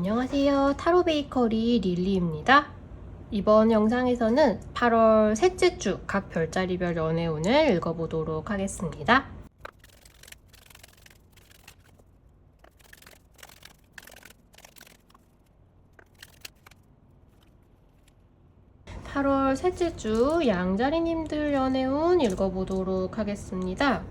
안녕하세요. 타로 베이커리 릴리입니다. 이번 영상에서는 8월 셋째 주 각 별자리별 연애운을 읽어보도록 하겠습니다. (8월) 셋째 주 양자리님들 연애운 읽어보도록 하겠습니다.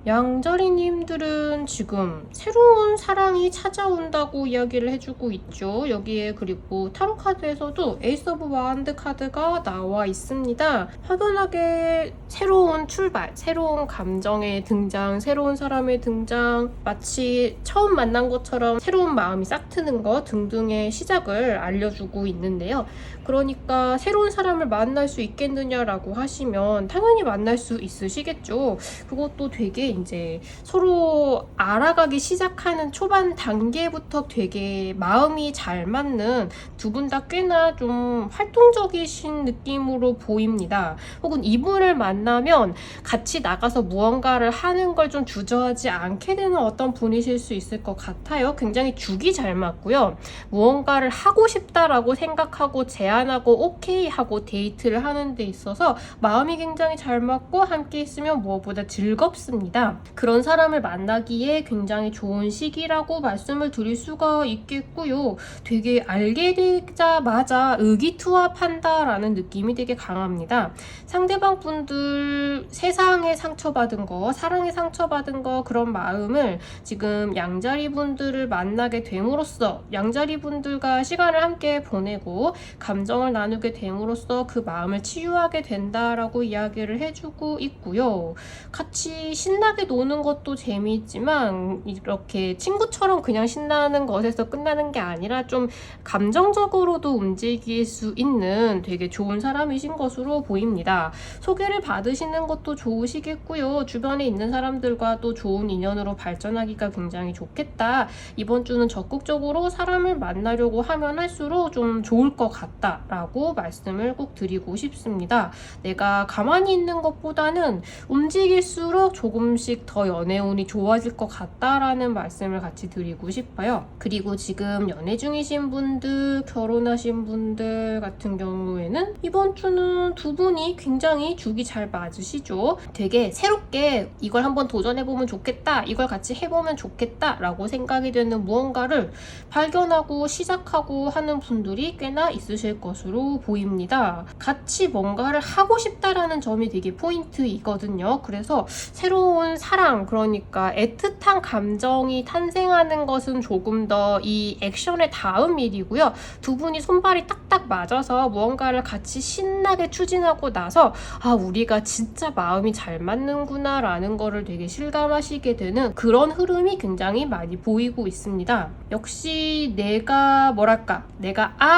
양자리님들은 지금 새로운 사랑이 찾아온다고 이야기를 해주고 있죠. 여기에 그리고 타로 카드에서도 에이스 오브 와인드 카드가 나와 있습니다. 확연하게 새로운 출발, 새로운 감정의 등장, 새로운 사람의 등장, 마치 처음 만난 것처럼 새로운 마음이 싹 트는 것 등등의 시작을 알려주고 있는데요. 그러니까 새로운 사람을 만날 수 있겠느냐라고 하시면 당연히 만날 수 있으시겠죠. 그것도 되게 이제 서로 알아가기 시작하는 초반 단계부터 되게 마음이 잘 맞는 두 분 다 꽤나 좀 활동적이신 느낌으로 보입니다. 혹은 이분을 만나면 같이 나가서 무언가를 하는 걸 좀 주저하지 않게 되는 어떤 분이실 수 있을 것 같아요. 굉장히 죽이 잘 맞고요. 무언가를 하고 싶다라고 생각하고 제안하고 오케이 하고 데이트를 하는 데 있어서 마음이 굉장히 잘 맞고 함께 있으면 무엇보다 즐겁습니다. 그런 사람을 만나기에 굉장히 좋은 시기라고 말씀을 드릴 수가 있겠고요. 되게 알게 되자마자 의기투합한다라는 느낌이 되게 강합니다. 상대방 분들 세상에 상처받은 거, 사랑에 상처받은 거 그런 마음을 지금 양자리 분들을 만나게 됨으로써 양자리 분들과 시간을 함께 보내고 감정을 나누게 됨으로써 그 마음을 치유하게 된다라고 이야기를 해주고 있고요. 같이 신나게 노는 것도 재미있지만 이렇게 친구처럼 그냥 신나는 것에서 끝나는 게 아니라 좀 감정적으로도 움직일 수 있는 되게 좋은 사람이신 것으로 보입니다. 소개를 받으시는 것도 좋으시겠고요. 주변에 있는 사람들과 또 좋은 인연으로 발전하기가 굉장히 좋겠다. 이번 주는 적극적으로 사람을 만나려고 하면 할수록 좀 좋을 것 같다라고 말씀을 꼭 드리고 싶습니다. 내가 가만히 있는 것보다는 움직일수록 조금씩 더 연애운이 좋아질 것 같다라는 말씀을 같이 드리고 싶어요. 그리고 지금 연애 중이신 분들, 결혼하신 분들 같은 경우에는 이번 주는 두 분이 굉장히 죽이 잘 맞으시죠. 되게 새롭게 이걸 한번 도전해보면 좋겠다, 이걸 같이 해보면 좋겠다 라고 생각이 되는 무언가를 발견하고 시작하고 하는 분들이 꽤나 있으실 것으로 보입니다. 같이 뭔가를 하고 싶다라는 점이 되게 포인트이거든요. 그래서 새로운 사랑, 그러니까 애틋한 감정이 탄생하는 것은 조금 더 이 액션의 다음 일이고요. 두 분이 손발이 딱딱 맞아서 무언가를 같이 신나게 추진하고 나서 우리가 진짜 마음이 잘 맞는구나 라는 거를 되게 실감하시게 되는 그런 흐름이 굉장히 많이 보이고 있습니다. 역시 내가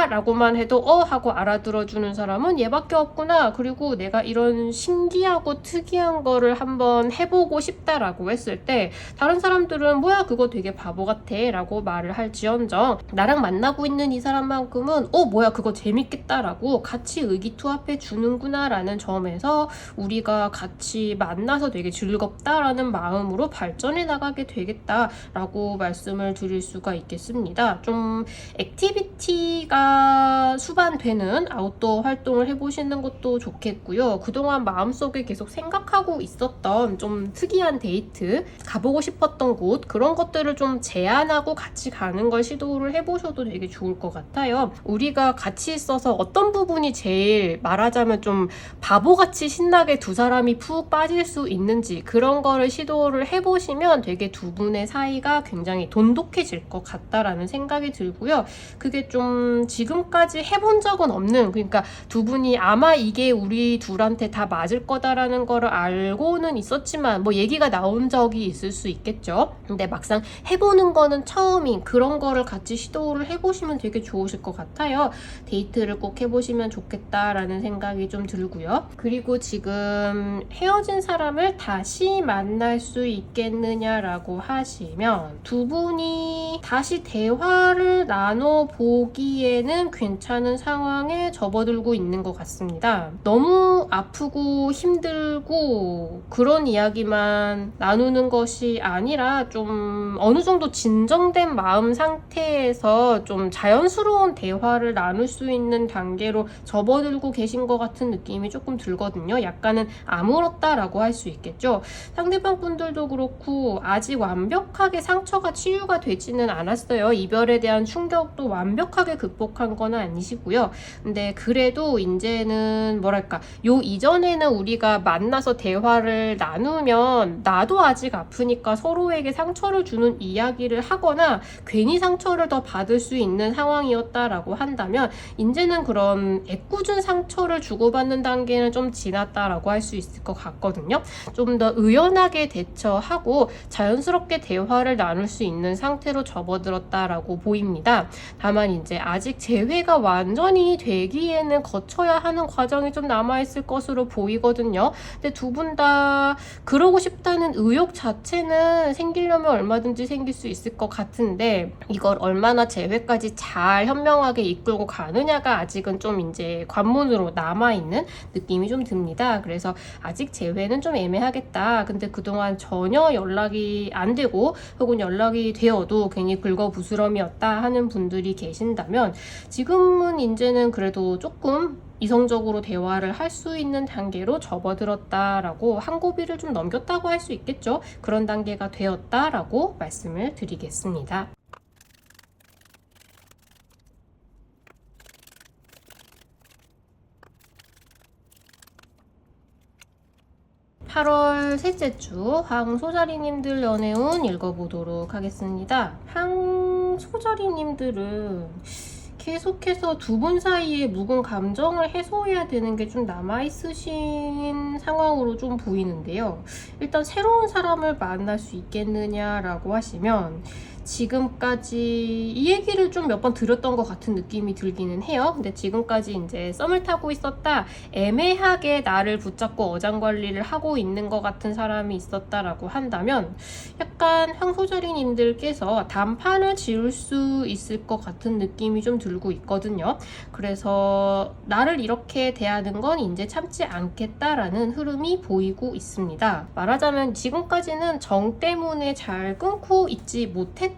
라고만 해도 하고 알아들어주는 사람은 얘밖에 없구나. 그리고 내가 이런 신기하고 특이한 거를 한번 해보고 싶다라고 했을 때 다른 사람들은 뭐야 그거 되게 바보 같아 라고 말을 할지언정 나랑 만나고 있는 이 사람만큼은 뭐야 그거 재밌겠다 라고 같이 의기투합해 주는구나 라는 점에서 우리가 같이 만나서 되게 즐겁다라는 마음으로 발전해 나가게 되겠다 라고 말씀을 드릴 수가 있겠습니다. 좀 액티비티가 수반되는 아웃도어 활동을 해보시는 것도 좋겠고요. 그동안 마음속에 계속 생각하고 있었던 좀 특이한 데이트, 가보고 싶었던 곳 그런 것들을 좀 제안하고 같이 가는 걸 시도를 해보셔도 되게 좋을 것 같아요. 우리가 같이 있어서 어떤 부분이 제일 말하자면 좀 바보같이 신나게 두 사람이 푹 빠질 수 있는지 그런 거를 시도를 해보시면 되게 두 분의 사이가 굉장히 돈독해질 것 같다라는 생각이 들고요. 그게 좀 지금까지 해본 적은 없는, 그러니까 두 분이 아마 이게 우리 둘한테 다 맞을 거다라는 거를 알고는 있었지만 뭐 얘기가 나온 적이 있을 수 있겠죠. 근데 막상 해보는 거는 처음인 그런 거를 같이 시도를 해보시면 되게 좋으실 것 같아요. 데이트를 꼭 해보시면 좋겠다라는 생각이 좀 들고요. 그리고 지금 헤어진 사람을 다시 만날 수 있겠느냐라고 하시면 두 분이 다시 대화를 나눠보기에는 괜찮은 상황에 접어들고 있는 것 같습니다. 너무 아프고 힘들고 그런 이야기만 그냥 나누는 것이 아니라 좀 어느 정도 진정된 마음 상태에서 좀 자연스러운 대화를 나눌 수 있는 단계로 접어들고 계신 것 같은 느낌이 조금 들거든요. 약간은 아물었다라고 할 수 있겠죠. 상대방 분들도 그렇고 아직 완벽하게 상처가 치유가 되지는 않았어요. 이별에 대한 충격도 완벽하게 극복한 건 아니시고요. 근데 그래도 이제는 뭐랄까, 요 이전에는 우리가 만나서 대화를 나누면 나도 아직 아프니까 서로에게 상처를 주는 이야기를 하거나 괜히 상처를 더 받을 수 있는 상황이었다라고 한다면, 이제는 그런 애꿎은 상처를 주고받는 단계는 좀 지났다라고 할 수 있을 것 같거든요. 좀 더 의연하게 대처하고 자연스럽게 대화를 나눌 수 있는 상태로 접어들었다라고 보입니다. 다만 이제 아직 재회가 완전히 되기에는 거쳐야 하는 과정이 좀 남아있을 것으로 보이거든요. 근데 두 분 다 그러고 싶다는 의욕 자체는 생기려면 얼마든지 생길 수 있을 것 같은데, 이걸 얼마나 재회까지 잘 현명하게 이끌고 가느냐가 아직은 좀 이제 관문으로 남아있는 느낌이 좀 듭니다. 그래서 아직 재회는 좀 애매하겠다. 근데 그동안 전혀 연락이 안 되고 혹은 연락이 되어도 괜히 긁어부스럼이었다 하는 분들이 계신다면, 지금은 이제는 그래도 조금 이성적으로 대화를 할 수 있는 단계로 접어들었다라고, 한 고비를 좀 넘겼다고 할 수 있겠죠. 그런 단계가 되었다라고 말씀을 드리겠습니다. 8월 셋째 주 황소자리님들 연애운 읽어보도록 하겠습니다. 황소자리님들은 계속해서 두 분 사이에 묵은 감정을 해소해야 되는 게 좀 남아있으신 상황으로 좀 보이는데요. 일단 새로운 사람을 만날 수 있겠느냐라고 하시면, 지금까지 이 얘기를 좀 몇 번 들었던 것 같은 느낌이 들기는 해요. 근데 지금까지 이제 썸을 타고 있었다, 애매하게 나를 붙잡고 어장관리를 하고 있는 것 같은 사람이 있었다라고 한다면, 약간 황소자리님들께서 단판을 지을 수 있을 것 같은 느낌이 좀 들고 있거든요. 그래서 나를 이렇게 대하는 건 이제 참지 않겠다라는 흐름이 보이고 있습니다. 말하자면 지금까지는 정 때문에 잘 끊고 있지 못했던,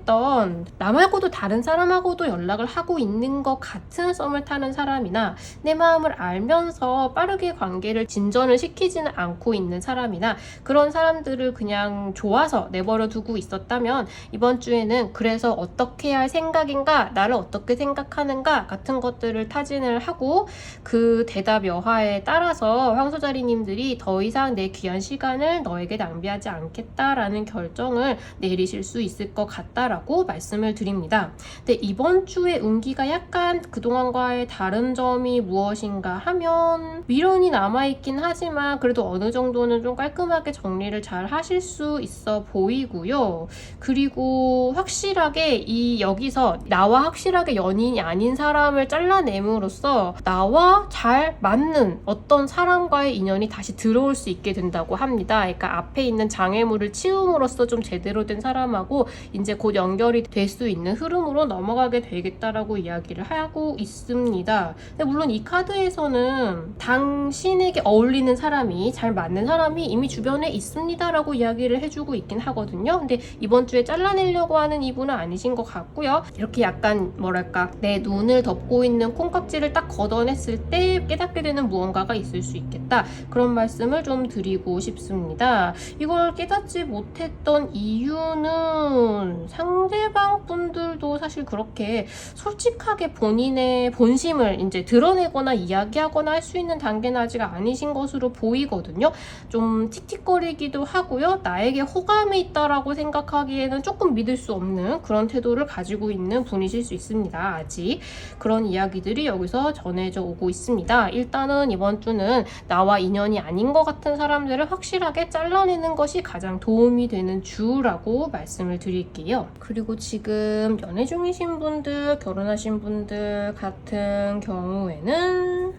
나 말고도 다른 사람하고도 연락을 하고 있는 것 같은 썸을 타는 사람이나, 내 마음을 알면서 빠르게 관계를 진전을 시키지는 않고 있는 사람이나, 그런 사람들을 그냥 좋아서 내버려 두고 있었다면, 이번 주에는 그래서 어떻게 할 생각인가, 나를 어떻게 생각하는가 같은 것들을 타진을 하고, 그 대답 여하에 따라서 황소자리님들이 더 이상 내 귀한 시간을 너에게 낭비하지 않겠다라는 결정을 내리실 수 있을 것 같다라고 말씀을 드립니다. 근데 이번 주의 운기가 약간 그동안과의 다른 점이 무엇인가 하면, 미련이 남아있긴 하지만 그래도 어느 정도는 좀 깔끔하게 정리를 잘 하실 수 있어 보이고요. 그리고 확실하게 여기서 나와 확실하게 연인이 아닌 사람을 잘라냄으로써 나와 잘 맞는 어떤 사람과의 인연이 다시 들어올 수 있게 된다고 합니다. 그러니까 앞에 있는 장애물을 치움으로써 좀 제대로 된 사람하고 이제 곧 연결이 될 수 있는 흐름으로 넘어가게 되겠다라고 이야기를 하고 있습니다. 근데 물론 이 카드에서는 당신에게 어울리는 사람이, 잘 맞는 사람이 이미 주변에 있습니다라고 이야기를 해주고 있긴 하거든요. 근데 이번 주에 잘라내려고 하는 이분은 아니신 것 같고요. 이렇게 약간 뭐랄까, 내 눈을 덮고 있는 콩깍지를 딱 걷어냈을 때 깨닫게 되는 무언가가 있을 수 있겠다, 그런 말씀을 좀 드리고 싶습니다. 이걸 깨닫지 못했던 이유는, 상대방 분들도 사실 그렇게 솔직하게 본인의 본심을 이제 드러내거나 이야기하거나 할 수 있는 단계는 아직 아니신 것으로 보이거든요. 좀 틱틱거리기도 하고요. 나에게 호감이 있다라고 생각하기에는 조금 믿을 수 없는 그런 태도를 가지고 있는 분이실 수 있습니다. 아직 그런 이야기들이 여기서 전해져 오고 있습니다. 일단은 이번 주는 나와 인연이 아닌 것 같은 사람들을 확실하게 잘라내는 것이 가장 도움이 되는 주라고 말씀을 드릴게요. 그리고 지금 연애 중이신 분들, 결혼하신 분들 같은 경우에는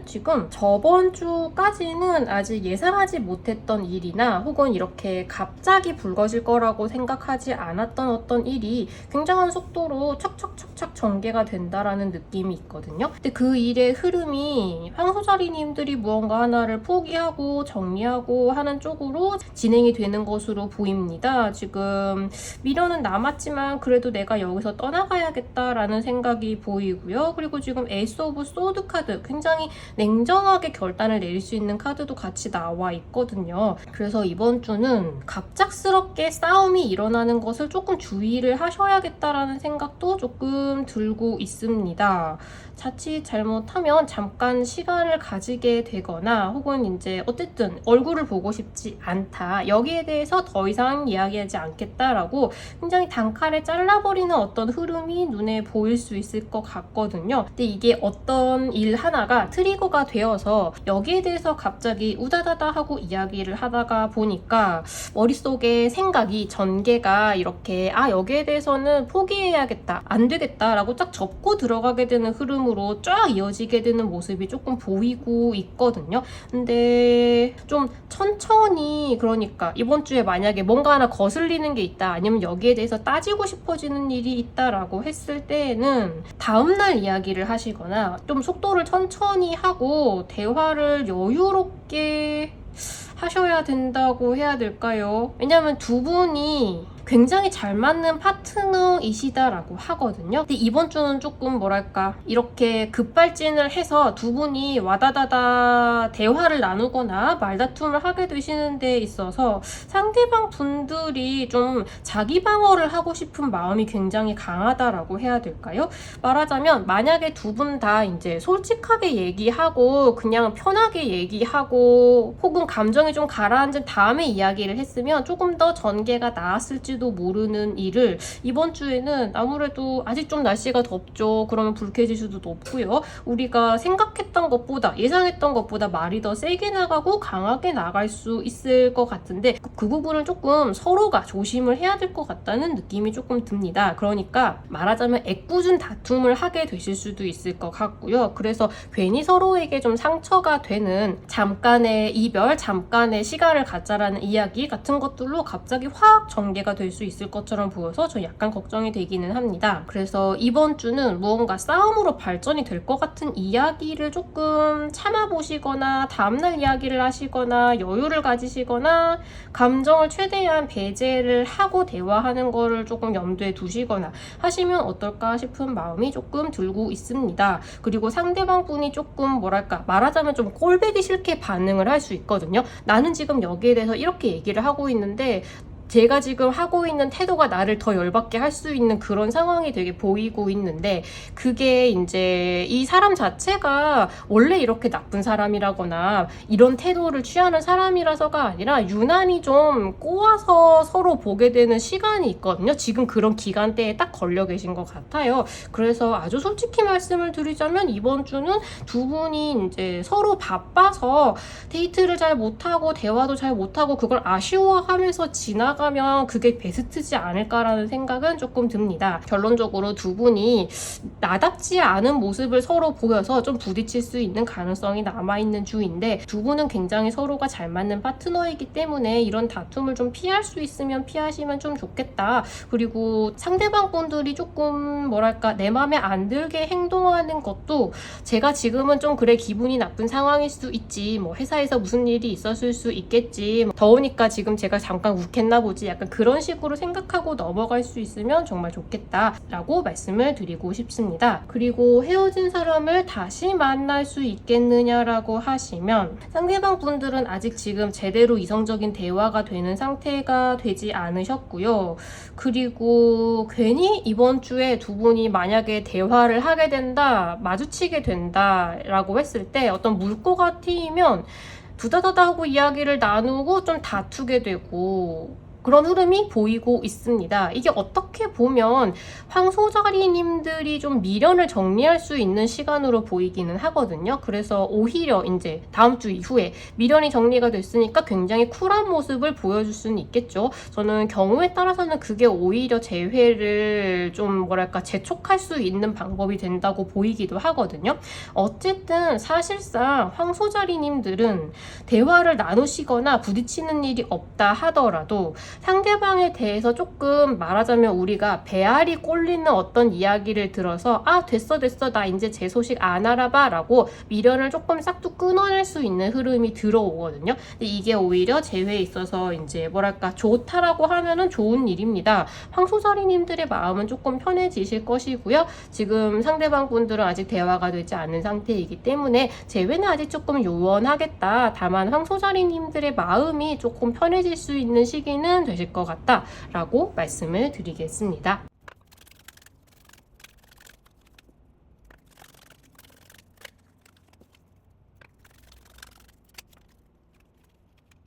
지금 저번 주까지는 아직 예상하지 못했던 일이나 혹은 이렇게 갑자기 불거질 거라고 생각하지 않았던 어떤 일이 굉장한 속도로 척척척척 전개가 된다라는 느낌이 있거든요. 근데 그 일의 흐름이 황소자리님들이 무언가 하나를 포기하고 정리하고 하는 쪽으로 진행이 되는 것으로 보입니다. 지금 미련은 남았지만 그래도 내가 여기서 떠나가야겠다라는 생각이 보이고요. 그리고 지금 에이스 오브 소드 카드, 굉장히 냉정하게 결단을 내릴 수 있는 카드도 같이 나와 있거든요. 그래서 이번 주는 갑작스럽게 싸움이 일어나는 것을 조금 주의를 하셔야겠다라는 생각도 조금 들고 있습니다. 자칫 잘못하면 잠깐 시간을 가지게 되거나 혹은 이제 어쨌든 얼굴을 보고 싶지 않다, 여기에 대해서 더 이상 이야기하지 않겠다라고 굉장히 단칼에 잘라버리는 어떤 흐름이 눈에 보일 수 있을 것 같거든요. 근데 이게 어떤 일 하나가 트리거가 되어서 여기에 대해서 갑자기 우다다다 하고 이야기를 하다가 보니까 머릿속에 생각이, 전개가 이렇게 여기에 대해서는 포기해야겠다, 안 되겠다 라고 딱 접고 들어가게 되는 흐름으로 쫙 이어지게 되는 모습이 조금 보이고 있거든요. 근데 좀 천천히, 그러니까 이번 주에 만약에 뭔가 하나 거슬리는 게 있다, 아니면 여기에 대해서 따지고 싶어지는 일이 있다라고 했을 때에는 다음날 이야기를 하시거나 좀 속도를 천천히 하고 대화를 여유롭게 하셔야 된다고 해야 될까요? 왜냐면 두 분이 굉장히 잘 맞는 파트너이시다라고 하거든요. 근데 이번 주는 조금 뭐랄까, 이렇게 급발진을 해서 두 분이 와다다다 대화를 나누거나 말다툼을 하게 되시는 데 있어서 상대방 분들이 좀 자기 방어를 하고 싶은 마음이 굉장히 강하다라고 해야 될까요? 말하자면 만약에 두 분 다 이제 솔직하게 얘기하고 그냥 편하게 얘기하고 혹은 감정이 좀 가라앉은 다음에 이야기를 했으면 조금 더 전개가 나았을지도 모르는 일을 이번 주에는 아무래도 아직 좀 날씨가 덥죠. 그러면 불쾌지수도 높고요. 우리가 생각했던 것보다, 예상했던 것보다 말이 더 세게 나가고 강하게 나갈 수 있을 것 같은데 그 부분을 조금 서로가 조심을 해야 될 것 같다는 느낌이 조금 듭니다. 그러니까 말하자면 애꿎은 다툼을 하게 되실 수도 있을 것 같고요. 그래서 괜히 서로에게 좀 상처가 되는 잠깐의 이별, 잠깐의 시간을 갖자라는 이야기 같은 것들로 갑자기 확 전개가 될 수 있을 것처럼 보여서 저 약간 걱정이 되기는 합니다. 그래서 이번 주는 무언가 싸움으로 발전이 될 것 같은 이야기를 조금 참아보시거나 다음날 이야기를 하시거나 여유를 가지시거나 감정을 최대한 배제를 하고 대화하는 거를 조금 염두에 두시거나 하시면 어떨까 싶은 마음이 조금 들고 있습니다. 그리고 상대방 분이 조금 뭐랄까, 말하자면 좀 꼴배기 싫게 반응을 할 수 있거든요. 나는 지금 여기에 대해서 이렇게 얘기를 하고 있는데 제가 지금 하고 있는 태도가 나를 더 열받게 할 수 있는 그런 상황이 되게 보이고 있는데 그게 이제 이 사람 자체가 원래 이렇게 나쁜 사람이라거나 이런 태도를 취하는 사람이라서가 아니라 유난히 좀 꼬아서 서로 보게 되는 시간이 있거든요. 지금 그런 기간대에 딱 걸려 계신 것 같아요. 그래서 아주 솔직히 말씀을 드리자면 이번 주는 두 분이 이제 서로 바빠서 데이트를 잘 못하고 대화도 잘 못하고 그걸 아쉬워하면서 지나가면 그게 베스트지 않을까라는 생각은 조금 듭니다. 결론적으로 두 분이 나답지 않은 모습을 서로 보여서 좀 부딪힐 수 있는 가능성이 남아있는 주인데 두 분은 굉장히 서로가 잘 맞는 파트너이기 때문에 이런 다툼을 좀 피할 수 있으면 피하시면 좀 좋겠다. 그리고 상대방 분들이 조금 뭐랄까, 내 맘에 안 들게 행동하는 것도 제가 지금은 좀 그래 기분이 나쁜 상황일 수 있지, 뭐 회사에서 무슨 일이 있었을 수 있겠지, 더우니까 지금 제가 잠깐 욱했나 보지, 약간 그런 식으로 생각하고 넘어갈 수 있으면 정말 좋겠다라고 말씀을 드리고 싶습니다. 그리고 헤어진 사람을 다시 만날 수 있겠느냐라고 하시면 상대방 분들은 아직 지금 제대로 이성적인 대화가 되는 상태가 되지 않으셨고요. 그리고 괜히 이번 주에 두 분이 만약에 대화를 하게 된다, 마주치게 된다라고 했을 때 어떤 물꼬가 트이면 두다다다 하고 이야기를 나누고 좀 다투게 되고 그런 흐름이 보이고 있습니다. 이게 어떻게 보면 황소자리님들이 좀 미련을 정리할 수 있는 시간으로 보이기는 하거든요. 그래서 오히려 이제 다음 주 이후에 미련이 정리가 됐으니까 굉장히 쿨한 모습을 보여줄 수는 있겠죠. 저는 경우에 따라서는 그게 오히려 재회를 좀 뭐랄까 재촉할 수 있는 방법이 된다고 보이기도 하거든요. 어쨌든 사실상 황소자리님들은 대화를 나누시거나 부딪히는 일이 없다 하더라도 상대방에 대해서 조금 말하자면 우리가 배알이 꼴리는 어떤 이야기를 들어서 아 됐어 나 이제 제 소식 안 알아봐 라고 미련을 조금 싹둑 끊어낼 수 있는 흐름이 들어오거든요. 근데 이게 오히려 재회에 있어서 이제 뭐랄까 좋다라고 하면은 좋은 일입니다. 황소자리님들의 마음은 조금 편해지실 것이고요. 지금 상대방 분들은 아직 대화가 되지 않은 상태이기 때문에 재회는 아직 조금 요원하겠다. 다만 황소자리님들의 마음이 조금 편해질 수 있는 시기는 되실 것 같다 라고 말씀을 드리겠습니다.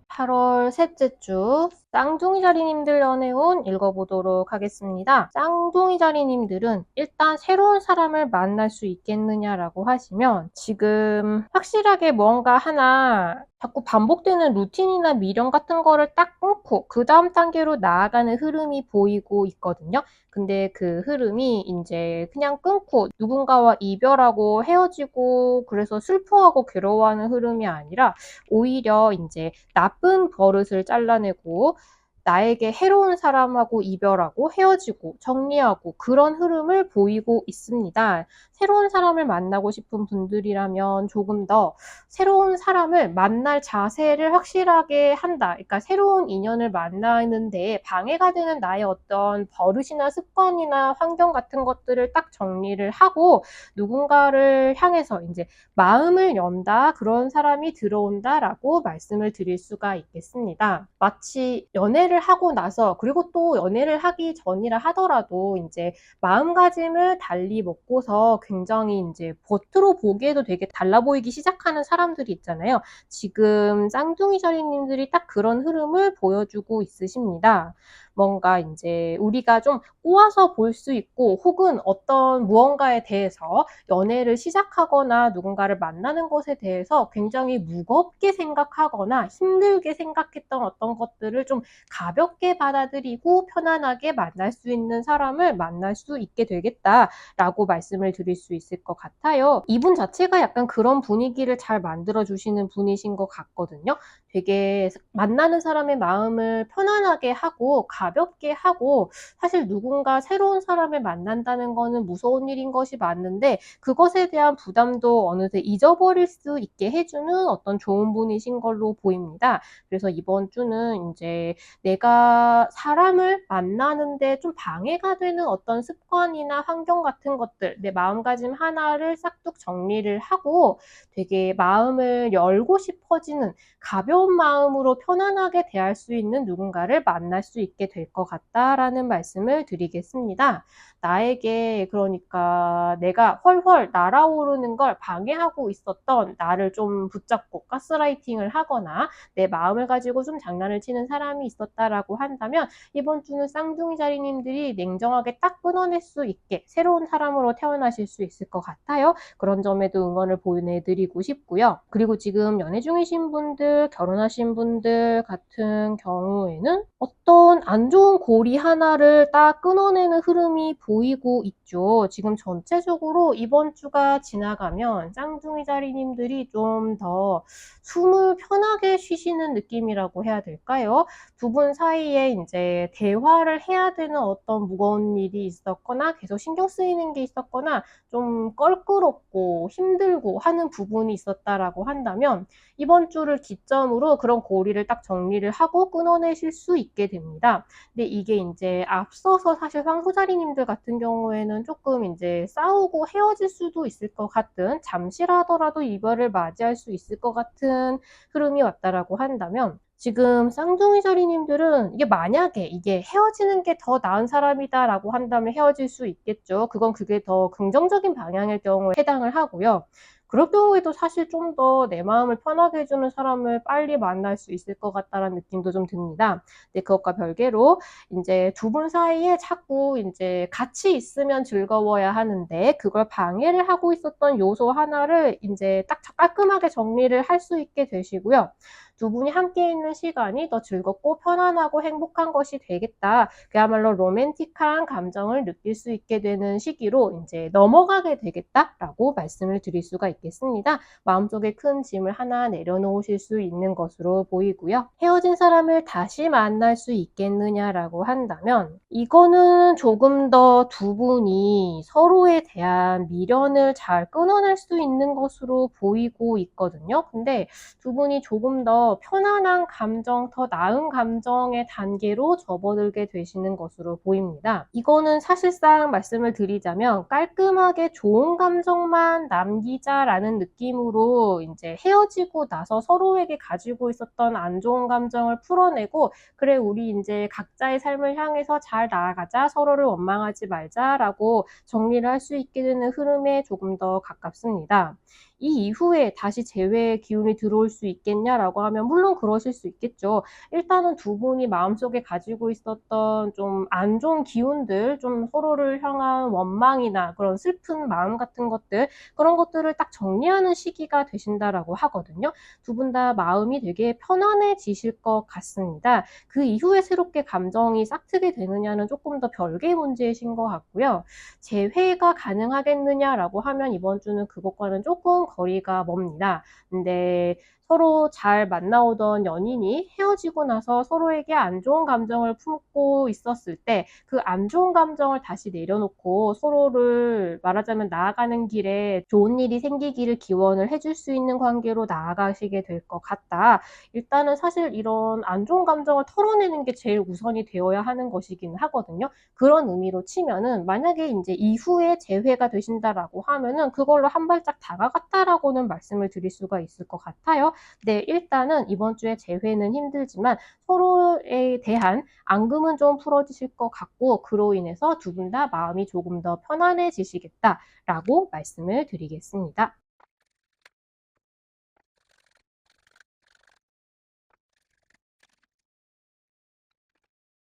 8월 셋째 주 쌍둥이 자리님들 연애운 읽어보도록 하겠습니다. 쌍둥이 자리님들은 일단 새로운 사람을 만날 수 있겠느냐라고 하시면 지금 확실하게 뭔가 하나 자꾸 반복되는 루틴이나 미련 같은 거를 딱 끊고 그 다음 단계로 나아가는 흐름이 보이고 있거든요. 근데 그 흐름이 이제 그냥 끊고 누군가와 이별하고 헤어지고 그래서 슬퍼하고 괴로워하는 흐름이 아니라 오히려 이제 나쁜 버릇을 잘라내고 나에게 해로운 사람하고 이별하고 헤어지고 정리하고 그런 흐름을 보이고 있습니다. 새로운 사람을 만나고 싶은 분들이라면 조금 더 새로운 사람을 만날 자세를 확실하게 한다. 그러니까 새로운 인연을 만나는 데 방해가 되는 나의 어떤 버릇이나 습관이나 환경 같은 것들을 딱 정리를 하고 누군가를 향해서 이제 마음을 연다. 그런 사람이 들어온다라고 말씀을 드릴 수가 있겠습니다. 마치 연애를 하고 나서 그리고 또 연애를 하기 전이라 하더라도 이제 마음가짐을 달리 먹고서 굉장히 이제 겉으로 보기에도 되게 달라 보이기 시작하는 사람들이 있잖아요. 지금 쌍둥이 자리님들이 딱 그런 흐름을 보여주고 있으십니다. 뭔가 이제 우리가 좀 꼬아서 볼 수 있고 혹은 어떤 무언가에 대해서 연애를 시작하거나 누군가를 만나는 것에 대해서 굉장히 무겁게 생각하거나 힘들게 생각했던 어떤 것들을 좀 가볍게 받아들이고 편안하게 만날 수 있는 사람을 만날 수 있게 되겠다라고 말씀을 드릴 수 있을 것 같아요. 이분 자체가 약간 그런 분위기를 잘 만들어 주시는 분이신 것 같거든요. 되게 만나는 사람의 마음을 편안하게 하고 가볍게 하고 사실 누군가 새로운 사람을 만난다는 거는 무서운 일인 것이 맞는데 그것에 대한 부담도 어느새 잊어버릴 수 있게 해주는 어떤 좋은 분이신 걸로 보입니다. 그래서 이번 주는 이제 내가 사람을 만나는데 좀 방해가 되는 어떤 습관이나 환경 같은 것들, 내 마음가짐 하나를 싹둑 정리를 하고 되게 마음을 열고 싶어지는 가벼운 마음으로 편안하게 대할 수 있는 누군가를 만날 수 있게 될 것 같다라는 말씀을 드리겠습니다. 나에게 그러니까 내가 훨훨 날아오르는 걸 방해하고 있었던 나를 좀 붙잡고 가스라이팅을 하거나 내 마음을 가지고 좀 장난을 치는 사람이 있었다라고 한다면 이번 주는 쌍둥이 자리님들이 냉정하게 딱 끊어낼 수 있게 새로운 사람으로 태어나실 수 있을 것 같아요. 그런 점에도 응원을 보내드리고 싶고요. 그리고 지금 연애 중이신 분들, 결혼하신 분들 같은 경우에는 어떤 안 좋은 고리 하나를 딱 끊어내는 흐름이 보이고 있죠. 지금 전체적으로 이번 주가 지나가면 쌍둥이 자리님들이 좀 더 숨을 편하게 쉬시는 느낌이라고 해야 될까요? 두 분 사이에 이제 대화를 해야 되는 어떤 무거운 일이 있었거나 계속 신경 쓰이는 게 있었거나 좀 껄끄럽고 힘들고 하는 부분이 있었다라고 한다면 이번 주를 기점으로 그런 고리를 딱 정리를 하고 끊어내실 수 있게 됩니다. 근데 이게 이제 앞서서 사실 황소자리님들 같은 경우에는 조금 이제 싸우고 헤어질 수도 있을 것 같은 잠시라더라도 이별을 맞이할 수 있을 것 같은 흐름이 왔다라고 한다면 지금 쌍둥이 자리님들은 이게 만약에 이게 헤어지는 게 더 나은 사람이다라고 한다면 헤어질 수 있겠죠. 그건 그게 더 긍정적인 방향일 경우에 해당을 하고요. 그럴 경우에도 사실 좀 더 내 마음을 편하게 해 주는 사람을 빨리 만날 수 있을 것 같다라는 느낌도 좀 듭니다. 근데 그것과 별개로 인제 두 분 사이에 자꾸 인제 같이 있으면 즐거워야 하는데 그걸 방해를 하고 있었던 요소 하나를 인제 딱 깔끔하게 정리를 할 수 있게 되시고요. 두 분이 함께 있는 시간이 더 즐겁고 편안하고 행복한 것이 되겠다. 그야말로 로맨틱한 감정을 느낄 수 있게 되는 시기로 인제 넘어가게 되겠다라고 말씀을 드릴 수가 있겠습니다. 마음속에 큰 짐을 하나 내려놓으실 수 있는 것으로 보이고요. 헤어진 사람을 다시 만날 수 있겠느냐라고 한다면 이거는 조금 더 두 분이 서로에 대한 미련을 잘 끊어낼 수 있는 것으로 보이고 있거든요. 근데 두 분이 조금 더 편안한 감정, 더 나은 감정의 단계로 접어들게 되시는 것으로 보입니다. 이거는 사실상 말씀을 드리자면 깔끔하게 좋은 감정만 남기자라는 느낌으로 인제 헤어지고 나서 서로에게 가지고 있었던 안 좋은 감정을 풀어내고 '그래 우리 인제 각자의 삶을 향해서 잘 나아가자. 서로를 원망하지 말자.'라고 정리를 할 수 있게 되는 흐름에 조금 더 가깝습니다. 이 이후에 다시 재회의 기운이 들어올 수 있겠냐라고 하면 물론 그러실 수 있겠죠. 일단은 두 분이 마음속에 가지고 있었던 좀 안 좋은 기운들, 좀 서로를 향한 원망이나 그런 슬픈 마음 같은 것들, 그런 것들을 딱 정리하는 시기가 되신다라고 하거든요. 두 분 다 마음이 되게 편안해지실 것 같습니다. 그 이후에 새롭게 감정이 싹트게 되느냐는 쪼끔 더 별개의 문제이신 것 같고요. 재회가 가능하겠느냐라고 하면 이번 주는 그것과는 쪼끔 거리가 멉니다. 근데 서로 잘 만나오던 연인이 헤어지고 나서 서로에게 안 좋은 감정을 품고 있었을 때 그 안 좋은 감정을 다시 내려놓고 서로를 말하자면 나아가는 길에 좋은 일이 생기기를 기원을 해줄 수 있는 관계로 나아가시게 될 것 같다. 일단은 사실 이런 안 좋은 감정을 털어내는 게 제일 우선이 되어야 하는 것이기는 하거든요. 그런 의미로 치면은 만약에 인제 이후에 재회가 되신다라고 하면은 그걸로 한 발짝 다가갔다라고는 말씀을 드릴 수가 있을 것 같아요. 네, 일단은 이번 주에 재회는 힘들지만 서로에 대한 앙금은 좀 풀어지실 것 같고 그로 인해서 두 분 다 마음이 조금 더 편안해지시겠다라고 말씀을 드리겠습니다.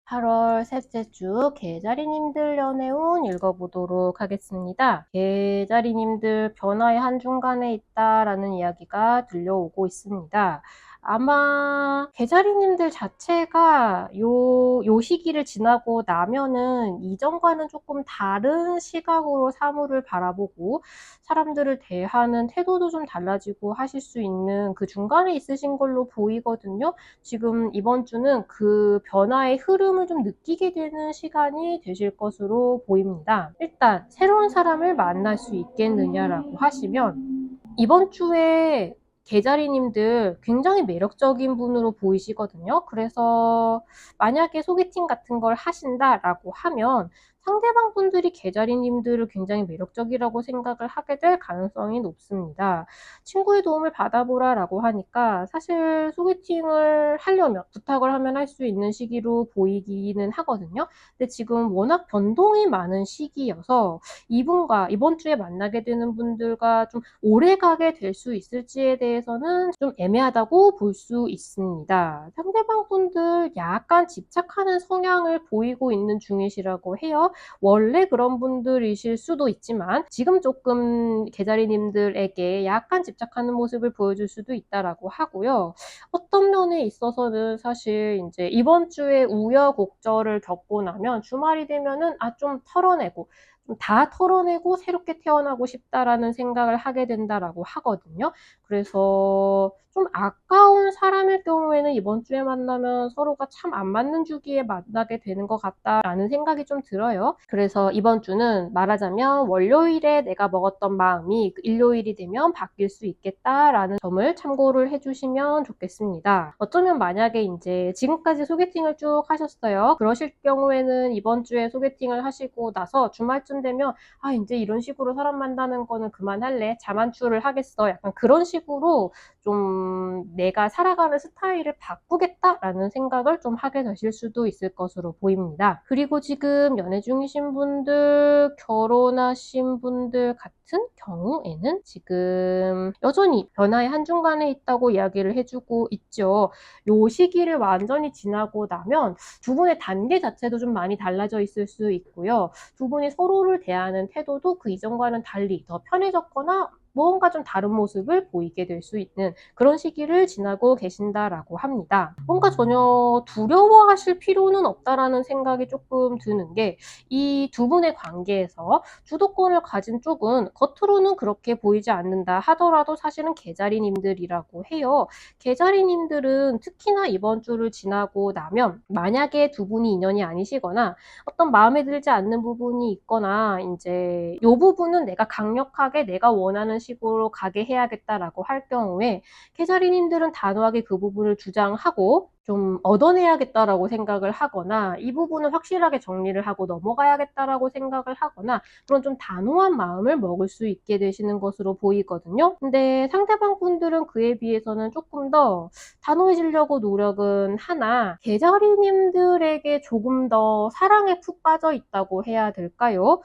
8월 셋째 주 계자리님들 연애운 읽어보도록 하겠습니다. 계자리님들 변화의 한중간에 있다라는 이야기가 들려오고 있습니다. 아마 계자리님들 자체가 요 시기를 지나고 나면은 이전과는 조금 다른 시각으로 사물을 바라보고 사람들을 대하는 태도도 좀 달라지고 하실 수 있는 그 중간에 있으신 걸로 보이거든요. 지금 이번 주는 그 변화의 흐름을 좀 느끼게 되는 시간이 되실 것으로 보입니다. 일단 새로운 사람을 만날 수 있겠느냐라고 하시면 이번 주에 계자리님들 굉장히 매력적인 분으로 보이시거든요. 그래서 만약에 소개팅 같은 걸 하신다라고 하면 상대방 분들이 계자리님들을 굉장히 매력적이라고 생각을 하게 될 가능성이 높습니다. 친구의 도움을 받아보라라고 하니까 사실 소개팅을 하려면 부탁을 하면 할 수 있는 시기로 보이기는 하거든요. 근데 지금 워낙 변동이 많은 시기여서 이분과 이번 주에 만나게 되는 분들과 좀 오래가게 될 수 있을지에 대해서는 좀 애매하다고 볼 수 있습니다. 상대방 분들 약간 집착하는 성향을 보이고 있는 중이시라고 해요. 원래 그런 분들이실 수도 있지만 지금 쪼끔 계자리님들에게 약간 집착하는 모습을 보여줄 수도 있다라고 하고요. 어떤 면에 있어서는 사실 인제 이번 주에 우여곡절을 겪고 나면 주말이 되면은 '아 좀 털어내고 좀 다 털어내고 새롭게 태어나고 싶다.'라는 생각을 하게 된다라고 하거든요. 그래서 좀 아까운 사람일 경우에는 이번 주에 만나면 서로가 참 안 맞는 주기에 만나게 되는 것 같다라는 생각이 좀 들어요. 그래서 이번 주는 말하자면 '월요일에 내가 먹었던 마음이 그 일요일이 되면 바뀔 수 있겠다.'라는 점을 참고를 해 주시면 좋겠습니다. 어쩌면 만약에 인제 지금까지 소개팅을 쭉 하셨어요. 그러실 경우에는 이번 주에 소개팅을 하시고 나서 주말쯤 되면 '아 인제 이런 식으로 사람 만나는 거는 그만할래. 자만추를 하겠어.' 약간 그런 식으로 좀 좀 내가 살아가는 스타일을 바꾸겠다라는 생각을 좀 하게 되실 수도 있을 것으로 보입니다. 그리고 지금 연애 중이신 분들, 결혼하신 분들 같은 경우에는 지금 여전히 변화의 한중간에 있다고 이야기를 해주고 있죠. 요 시기를 완전히 지나고 나면 두 분의 단계 자체도 좀 많이 달라져 있을 수 있고요. 두 분이 서로를 대하는 태도도 그 이전과는 달리 더 편해졌거나 무언가 좀 다른 모습을 보이게 될 수 있는 그런 시기를 지나고 계신다라고 합니다. 뭔가 전혀 두려워하실 필요는 없다라는 생각이 조금 드는 게 이 두 분의 관계에서 주도권을 가진 쪽은 겉으로는 그렇게 보이지 않는다 하더라도 사실은 개자리님들이라고 해요. 개자리님들은 특히나 이번 주를 지나고 나면 만약에 두 분이 인연이 아니시거나 어떤 마음에 들지 않는 부분이 있거나 이제 이 부분은 내가 강력하게 내가 원하는 식으로 가게 해야겠다라고 할 경우에 개자리님들은 단호하게 그 부분을 주장하고 좀 얻어내야겠다라고 생각을 하거나 이 부분을 확실하게 정리를 하고 넘어가야겠다라고 생각을 하거나 그런 좀 단호한 마음을 먹을 수 있게 되시는 것으로 보이거든요. 근데 상대방 분들은 그에 비해서는 조금 더 단호해지려고 노력은 하나 개자리님들에게 조금 더 사랑에 푹 빠져 있다고 해야 될까요?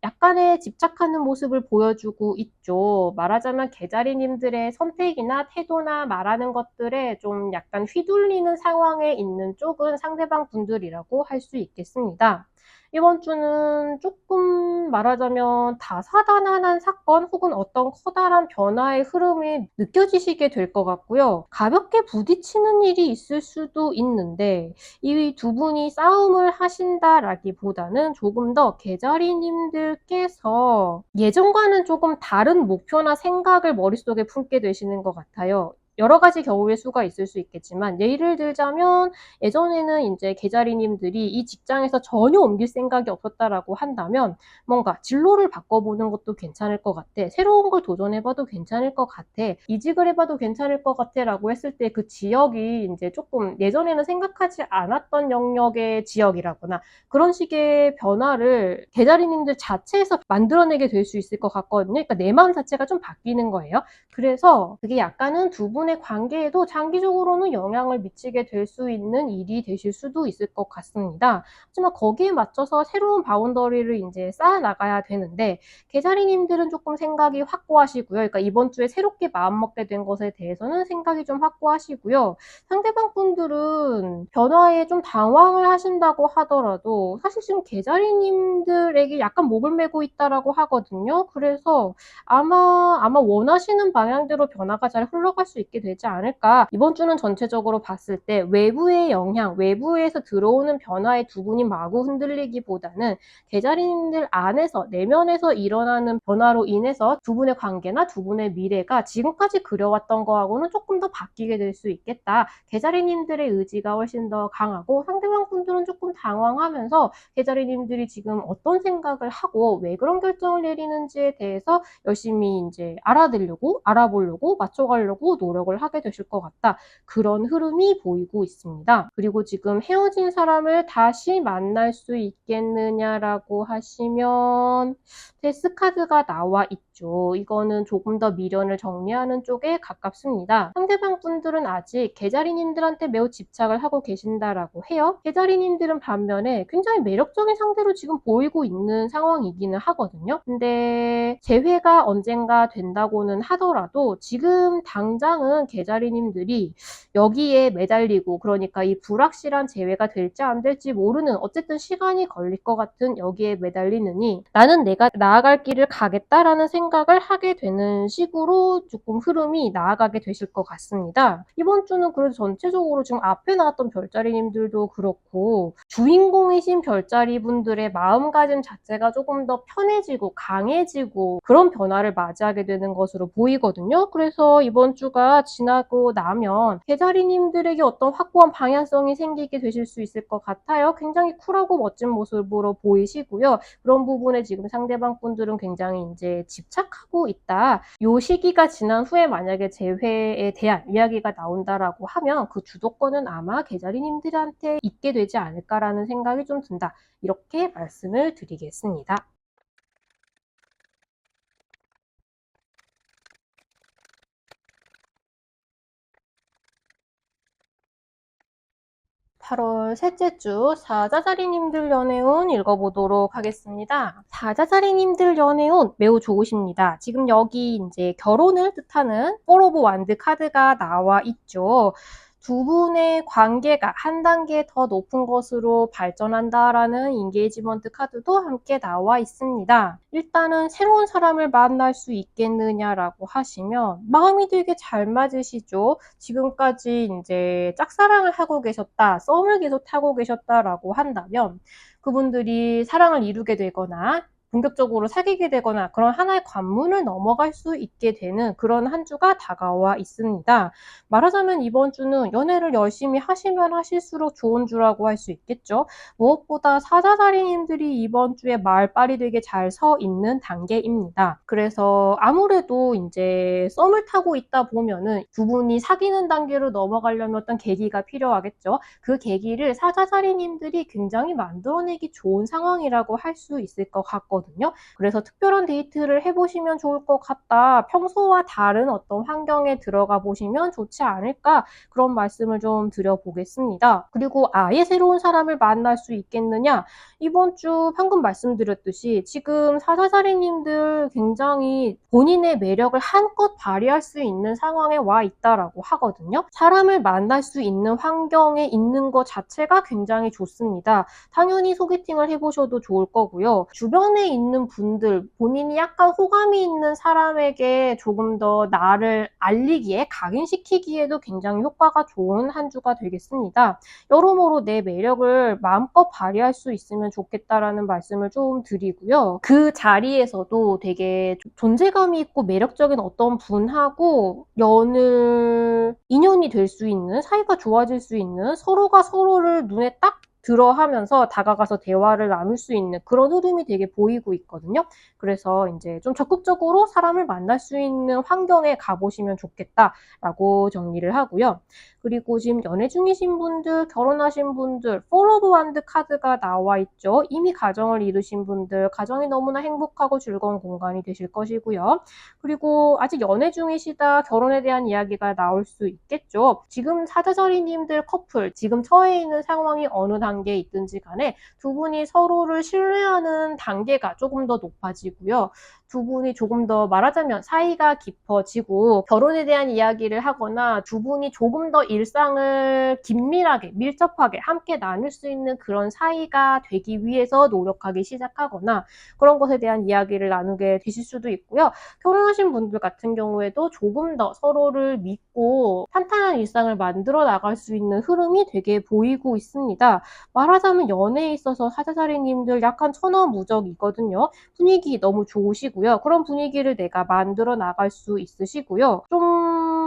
약간의 집착하는 모습을 보여주고 있죠. 말하자면 개자리님들의 선택이나 태도나 말하는 것들에 좀 약간 휘둘리는 상황에 있는 쪽은 상대방 분들이라고 할 수 있겠습니다. 이번 주는 조금 말하자면 다사다난한 사건 혹은 어떤 커다란 변화의 흐름이 느껴지시게 될 것 같고요. 가볍게 부딪히는 일이 있을 수도 있는데 이 두 분이 싸움을 하신다라기보다는 조금 더 개자리님들께서 예전과는 조금 다른 목표나 생각을 머릿속에 품게 되시는 것 같아요. 여러 가지 경우의 수가 있을 수 있겠지만 예를 들자면 예전에는 이제 개자리님들이 이 직장에서 전혀 옮길 생각이 없었다라고 한다면 뭔가 진로를 바꿔보는 것도 괜찮을 것 같아. 새로운 걸 도전해봐도 괜찮을 것 같아. 이직을 해봐도 괜찮을 것 같아 라고 했을 때 그 지역이 이제 조금 예전에는 생각하지 않았던 영역의 지역이라거나 그런 식의 변화를 개자리님들 자체에서 만들어내게 될 수 있을 것 같거든요. 그러니까 내 마음 자체가 좀 바뀌는 거예요. 그래서 그게 약간은 두 분의 관계에도 장기적으로는 영향을 미치게 될 수 있는 일이 되실 수도 있을 것 같습니다. 하지만 거기에 맞춰서 새로운 바운더리를 이제 쌓아 나가야 되는데 개자리님들은 조금 생각이 확고하시고요. 그러니까 이번 주에 새롭게 마음먹게 된 것에 대해서는 생각이 좀 확고하시고요. 상대방 분들은 변화에 좀 당황을 하신다고 하더라도 사실 지금 개자리님들에게 약간 목을 메고 있다라고 하거든요. 그래서 아마 원하시는 방향대로 변화가 잘 흘러갈 수 있게 되지 않을까. 이번 주는 전체적으로 봤을 때 외부의 영향, 외부에서 들어오는 변화에 두 분이 마구 흔들리기보다는 개자리님들 안에서 내면에서 일어나는 변화로 인해서 두 분의 관계나 두 분의 미래가 지금까지 그려왔던 거하고는 조금 더 바뀌게 될 수 있겠다. 개자리님들의 의지가 훨씬 더 강하고 상대방 분들은 조금 당황하면서 개자리님들이 지금 어떤 생각을 하고 왜 그런 결정을 내리는지에 대해서 열심히 이제 알아보려고 맞춰가려고 노력을 하게 되실 것 같다. 그런 흐름이 보이고 있습니다. 그리고 지금 헤어진 사람을 다시 만날 수 있겠느냐라고 하시면 데스카드가 나와 있죠. 이거는 조금 더 미련을 정리하는 쪽에 가깝습니다. 상대방 분들은 아직 개자리님들한테 매우 집착을 하고 계신다라고 해요. 개자리님들은 반면에 굉장히 매력적인 상대로 지금 보이고 있는 상황이기는 하거든요. 근데 재회가 언젠가 된다고는 하더라도 지금 당장은 개자리님들이 여기에 매달리고 그러니까 이 불확실한 재회가 될지 안 될지 모르는 어쨌든 시간이 걸릴 것 같은 여기에 매달리느니 나는 내가 나아갈 길을 가겠다라는 생각을 하게 되는 식으로 조금 흐름이 나아가게 되실 것 같습니다. 이번 주는 그래도 전체적으로 지금 앞에 나왔던 별자리님들도 그렇고 주인공이신 별자리 분들의 마음가짐 자체가 조금 더 편해지고 강해지고 그런 변화를 맞이하게 되는 것으로 보이거든요. 그래서 이번 주가 지나고 나면 개자리님들에게 어떤 확고한 방향성이 생기게 되실 수 있을 것 같아요. 굉장히 쿨하고 멋진 모습으로 보이시고요. 그런 부분에 지금 상대방 분들은 굉장히 이제 집착하고 있다. 요 시기가 지난 후에 만약에 재회에 대한 이야기가 나온다라고 하면 그 주도권은 아마 개자리님들한테 있게 되지 않을까라는 생각이 좀 든다. 이렇게 말씀을 드리겠습니다. 8월 셋째 주 사자자리님들 연애운 읽어보도록 하겠습니다. 사자자리님들 연애운 매우 좋으십니다. 지금 여기 이제 결혼을 뜻하는 4 오브 완드 카드가 나와 있죠. 두 분의 관계가 한 단계 더 높은 것으로 발전한다라는 인게이지먼트 카드도 함께 나와 있습니다. 일단은 새로운 사람을 만날 수 있겠느냐라고 하시면 마음이 되게 잘 맞으시죠. 지금까지 이제 짝사랑을 하고 계셨다, 썸을 계속 타고 계셨다라고 한다면 그분들이 사랑을 이루게 되거나 본격적으로 사귀게 되거나 그런 하나의 관문을 넘어갈 수 있게 되는 그런 한 주가 다가와 있습니다. 말하자면 이번 주는 연애를 열심히 하시면 하실수록 좋은 주라고 할 수 있겠죠. 무엇보다 사자자리님들이 이번 주에 말빨이 되게 잘 서 있는 단계입니다. 그래서 아무래도 이제 썸을 타고 있다 보면은 두 분이 사귀는 단계로 넘어가려면 어떤 계기가 필요하겠죠. 그 계기를 사자자리님들이 굉장히 만들어내기 좋은 상황이라고 할 수 있을 것 같거든요. 그래서 특별한 데이트를 해보시면 좋을 것 같다. 평소와 다른 어떤 환경에 들어가 보시면 좋지 않을까, 그런 말씀을 좀 드려보겠습니다. 그리고 아예 새로운 사람을 만날 수 있겠느냐, 이번 주 방금 말씀드렸듯이 지금 사사사리님들 굉장히 본인의 매력을 한껏 발휘할 수 있는 상황에 와 있다라고 하거든요. 사람을 만날 수 있는 환경에 있는 것 자체가 굉장히 좋습니다. 당연히 소개팅을 해보셔도 좋을 거고요. 주변에 있는 분들, 본인이 약간 호감이 있는 사람에게 조금 더 나를 알리기에, 각인시키기에도 굉장히 효과가 좋은 한 주가 되겠습니다. 여러모로 내 매력을 마음껏 발휘할 수 있으면 좋겠다라는 말씀을 좀 드리고요. 그 자리에서도 되게 존재감이 있고 매력적인 어떤 분하고 인연이 될 수 있는, 사이가 좋아질 수 있는, 서로가 서로를 눈에 딱 들어하면서 다가가서 대화를 나눌 수 있는 그런 흐름이 되게 보이고 있거든요. 그래서 이제 좀 적극적으로 사람을 만날 수 있는 환경에 가보시면 좋겠다라고 정리를 하고요. 그리고 지금 연애 중이신 분들, 결혼하신 분들, 4 오브 완드 카드가 나와 있죠. 이미 가정을 이루신 분들, 가정이 너무나 행복하고 즐거운 공간이 되실 것이고요. 그리고 아직 연애 중이시다, 결혼에 대한 이야기가 나올 수 있겠죠. 지금 사자자리님들 커플, 지금 처해 있는 상황이 어느 단계에 있든지 간에 두 분이 서로를 신뢰하는 단계가 조금 더 높아지고요. 두 분이 조금 더 말하자면 사이가 깊어지고 결혼에 대한 이야기를 하거나 두 분이 조금 더 일상을 긴밀하게, 밀접하게 함께 나눌 수 있는 그런 사이가 되기 위해서 노력하기 시작하거나 그런 것에 대한 이야기를 나누게 되실 수도 있고요. 결혼하신 분들 같은 경우에도 조금 더 서로를 믿고 탄탄한 일상을 만들어 나갈 수 있는 흐름이 되게 보이고 있습니다. 말하자면 연애에 있어서 사자자리님들 약간 천하무적이거든요. 분위기 너무 좋으시고요. 그런 분위기를 내가 만들어 나갈 수 있으시고요. 좀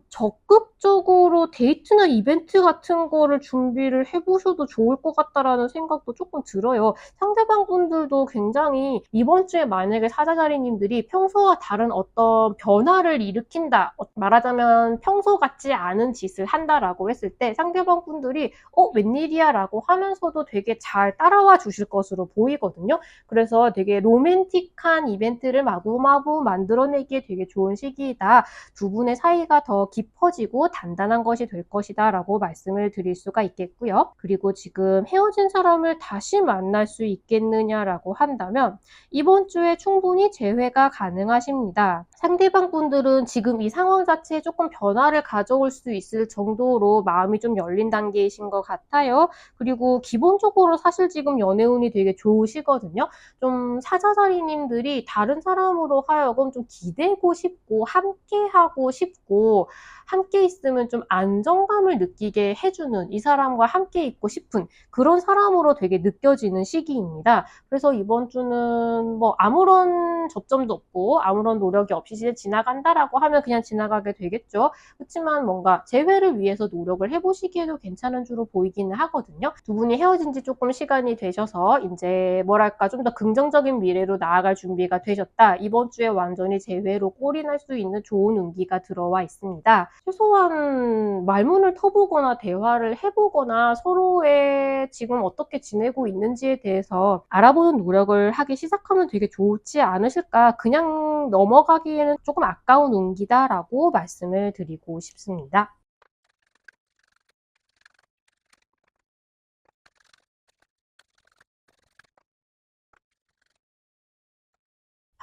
적극적으로 데이트나 이벤트 같은 거를 준비를 해보셔도 좋을 것 같다라는 생각도 조금 들어요. 상대방 분들도 굉장히 이번 주에 만약에 사자자리님들이 평소와 다른 어떤 변화를 일으킨다, 말하자면 평소 같지 않은 짓을 한다라고 했을 때 상대방 분들이 웬일이야 라고 하면서도 되게 잘 따라와 주실 것으로 보이거든요. 그래서 되게 로맨틱한 이벤트를 마구마구 만들어내기에 되게 좋은 시기이다. 두 분의 사이가 더 깊어지고 단단한 것이 될 것이다 라고 말씀을 드릴 수가 있겠고요. 그리고 지금 헤어진 사람을 다시 만날 수 있겠느냐라고 한다면 이번 주에 충분히 재회가 가능하십니다. 상대방 분들은 지금 이 상황 자체에 조금 변화를 가져올 수 있을 정도로 마음이 좀 열린 단계이신 것 같아요. 그리고 기본적으로 사실 지금 연애운이 되게 좋으시거든요. 좀 사자자리님들이 다른 사람으로 하여금 좀 기대고 싶고 함께하고 싶고 함께 있으면 좀 안정감을 느끼게 해주는, 이 사람과 함께 있고 싶은 그런 사람으로 되게 느껴지는 시기입니다. 그래서 이번 주는 뭐 아무런 접점도 없고 아무런 노력이 없이 지나간다라고 하면 그냥 지나가게 되겠죠. 그렇지만 뭔가 재회를 위해서 노력을 해보시기에도 괜찮은 주로 보이기는 하거든요. 두 분이 헤어진 지 조금 시간이 되셔서 이제 뭐랄까 좀 더 긍정적인 미래로 나아갈 준비가 되셨다. 이번 주에 완전히 재회로 골인할 수 있는 좋은 운기가 들어와 있습니다. 최소한 말문을 터보거나 대화를 해보거나 서로의 지금 어떻게 지내고 있는지에 대해서 알아보는 노력을 하기 시작하면 되게 좋지 않으실까. 그냥 넘어가기에는 조금 아까운 운기다라고 말씀을 드리고 싶습니다.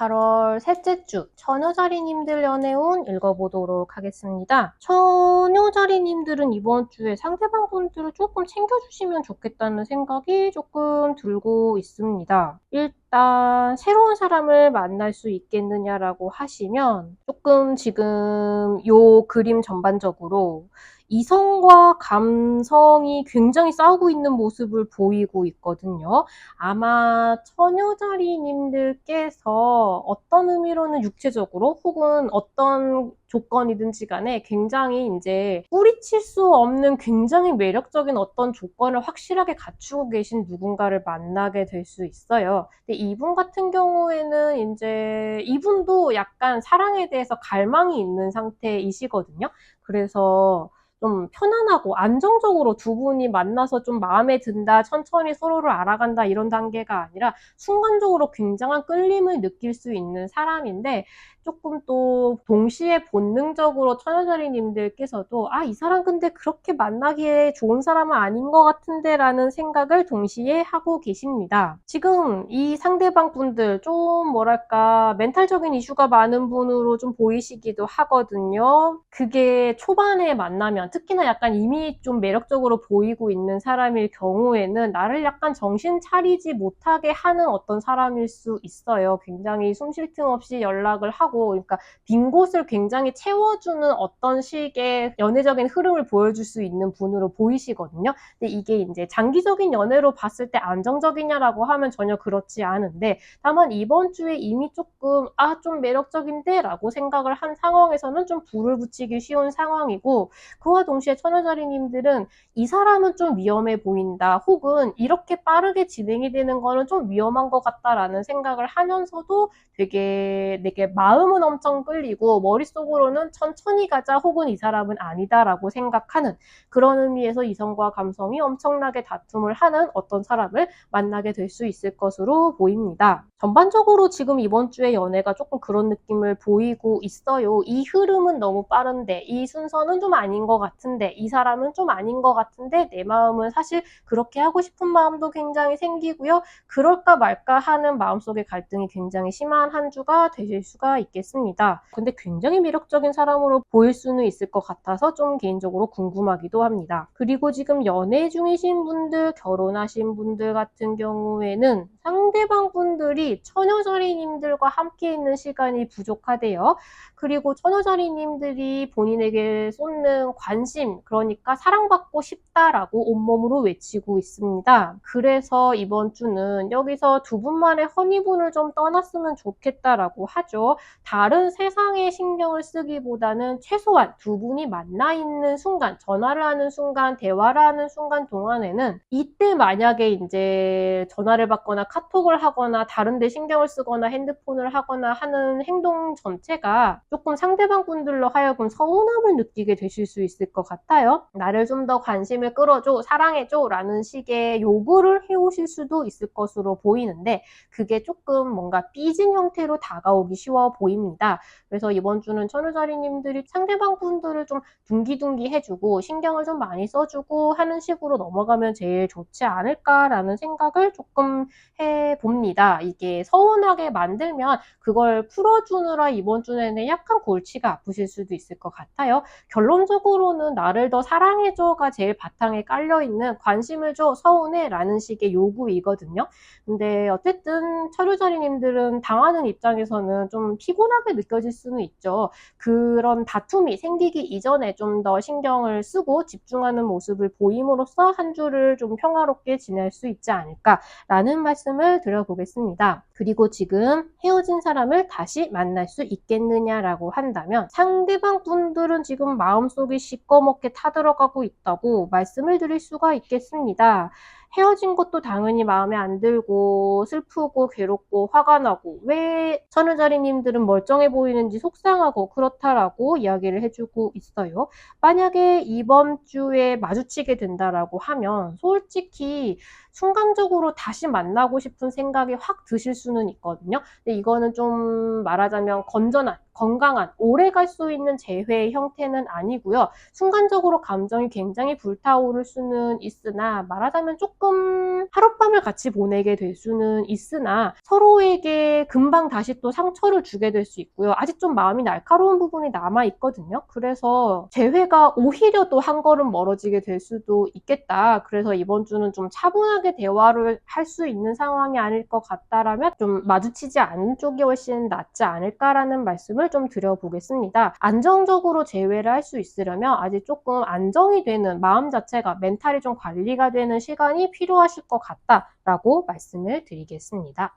8월 셋째 주 처녀자리님들 연애운 읽어보도록 하겠습니다. 처녀자리님들은 이번 주에 상대방 분들을 조금 챙겨주시면 좋겠다는 생각이 조금 들고 있습니다. 일단 새로운 사람을 만날 수 있겠느냐라고 하시면 조금 지금 요 그림 전반적으로 이성과 감성이 굉장히 싸우고 있는 모습을 보이고 있거든요. 아마 처녀자리님들께서 어떤 의미로는 육체적으로 혹은 어떤 조건이든지 간에 굉장히 이제 뿌리칠 수 없는 굉장히 매력적인 어떤 조건을 확실하게 갖추고 계신 누군가를 만나게 될 수 있어요. 근데 이분 같은 경우에는 이제 이분도 약간 사랑에 대해서 갈망이 있는 상태이시거든요. 그래서 좀 편안하고 안정적으로 두 분이 만나서 좀 마음에 든다, 천천히 서로를 알아간다 이런 단계가 아니라 순간적으로 굉장한 끌림을 느낄 수 있는 사람인데 조금 또 동시에 본능적으로 처녀자리님들께서도 이 사람 근데 그렇게 만나기에 좋은 사람은 아닌 것 같은데 라는 생각을 동시에 하고 계십니다. 지금 이 상대방 분들 좀 뭐랄까 멘탈적인 이슈가 많은 분으로 좀 보이시기도 하거든요. 그게 초반에 만나면 특히나 약간 이미 좀 매력적으로 보이고 있는 사람일 경우에는 나를 약간 정신 차리지 못하게 하는 어떤 사람일 수 있어요. 굉장히 숨 쉴 틈 없이 연락을 하고 그러니까 빈 곳을 굉장히 채워주는 어떤 식의 연애적인 흐름을 보여줄 수 있는 분으로 보이시거든요. 근데 이게 이제 장기적인 연애로 봤을 때 안정적이냐라고 하면 전혀 그렇지 않은데 다만 이번 주에 이미 조금 좀 매력적인데 라고 생각을 한 상황에서는 좀 불을 붙이기 쉬운 상황이고 그와 동시에 처녀자리님들은 이 사람은 좀 위험해 보인다 혹은 이렇게 빠르게 진행이 되는 거는 좀 위험한 것 같다라는 생각을 하면서도 되게 내게 마음은 엄청 끌리고 머릿속으로는 천천히 가자 혹은 이 사람은 아니다라고 생각하는 그런 의미에서 이성과 감성이 엄청나게 다툼을 하는 어떤 사람을 만나게 될 수 있을 것으로 보입니다. 전반적으로 지금 이번 주에 연애가 조금 그런 느낌을 보이고 있어요. 이 흐름은 너무 빠른데 이 순서는 좀 아닌 것 같은데 이 사람은 좀 아닌 것 같은데 내 마음은 사실 그렇게 하고 싶은 마음도 굉장히 생기고요. 그럴까 말까 하는 마음속의 갈등이 굉장히 심한 한 주가 되실 수가 있겠습니다. 근데 굉장히 매력적인 사람으로 보일 수는 있을 것 같아서 좀 개인적으로 궁금하기도 합니다. 그리고 지금 연애 중이신 분들, 결혼하신 분들 같은 경우에는 상대방 분들이 처녀자리님들과 함께 있는 시간이 부족하대요. 그리고 처녀자리님들이 본인에게 쏟는 관심, 그러니까 사랑받고 싶다라고 온몸으로 외치고 있습니다. 그래서 이번 주는 여기서 두 분만의 허니문을 좀 떠났으면 좋겠다라고 하죠. 다른 세상에 신경을 쓰기보다는 최소한 두 분이 만나 있는 순간, 전화를 하는 순간, 대화를 하는 순간 동안에는 이때 만약에 이제 전화를 받거나 카톡을 하거나 다른 데 신경을 쓰거나 핸드폰을 하거나 하는 행동 전체가 조금 상대방 분들로 하여금 서운함을 느끼게 되실 수 있을 것 같아요. 나를 좀 더 관심을 끌어줘, 사랑해줘 라는 식의 요구를 해오실 수도 있을 것으로 보이는데 그게 조금 뭔가 삐진 형태로 다가오기 쉬워 보입니다. 그래서 이번 주는 처녀자리님들이 상대방 분들을 좀 둥기둥기 해주고 신경을 좀 많이 써주고 하는 식으로 넘어가면 제일 좋지 않을까라는 생각을 조금 해봅니다. 이게 서운하게 만들면 그걸 풀어주느라 이번 주 내내 약간 골치가 아프실 수도 있을 것 같아요. 결론적으로는 나를 더 사랑해줘가 제일 바탕에 깔려있는 관심을 줘, 서운해 라는 식의 요구이거든요. 근데 어쨌든 처녀자리님들은 당하는 입장에서는 좀 피곤하게 느껴질 수는 있죠. 그런 다툼이 생기기 이전에 좀 더 신경을 쓰고 집중하는 모습을 보임으로써 한 주를 좀 평화롭게 지낼 수 있지 않을까라는 말씀을 드려보겠습니다. 그리고 지금 헤어진 사람을 다시 만날 수 있겠느냐라고 한다면 상대방 분들은 지금 마음속이 시꺼멓게 타들어가고 있다고 말씀을 드릴 수가 있겠습니다. 헤어진 것도 당연히 마음에 안 들고 슬프고 괴롭고 화가 나고 왜 처녀자리님들은 멀쩡해 보이는지 속상하고 그렇다라고 이야기를 해주고 있어요. 만약에 이번 주에 마주치게 된다라고 하면 솔직히 순간적으로 다시 만나고 싶은 생각이 확 드실 수는 있거든요. 근데 이거는 좀 말하자면 건전한 건강한 오래 갈 수 있는 재회의 형태는 아니고요. 순간적으로 감정이 굉장히 불타오를 수는 있으나 말하자면 조금 하룻밤을 같이 보내게 될 수는 있으나 서로에게 금방 다시 또 상처를 주게 될 수 있고요. 아직 좀 마음이 날카로운 부분이 남아 있거든요. 그래서 재회가 오히려 또 한 걸음 멀어지게 될 수도 있겠다. 그래서 이번 주는 좀 차분하게 대화를 할 수 있는 상황이 아닐 것 같다라면 좀 마주치지 않는 쪽이 훨씬 낫지 않을까라는 말씀을 좀 드려보겠습니다. 안정적으로 재회를 할 수 있으려면 아직 조금 안정이 되는 마음 자체가 멘탈이 좀 관리가 되는 시간이 필요하실 것 같다라고 말씀을 드리겠습니다.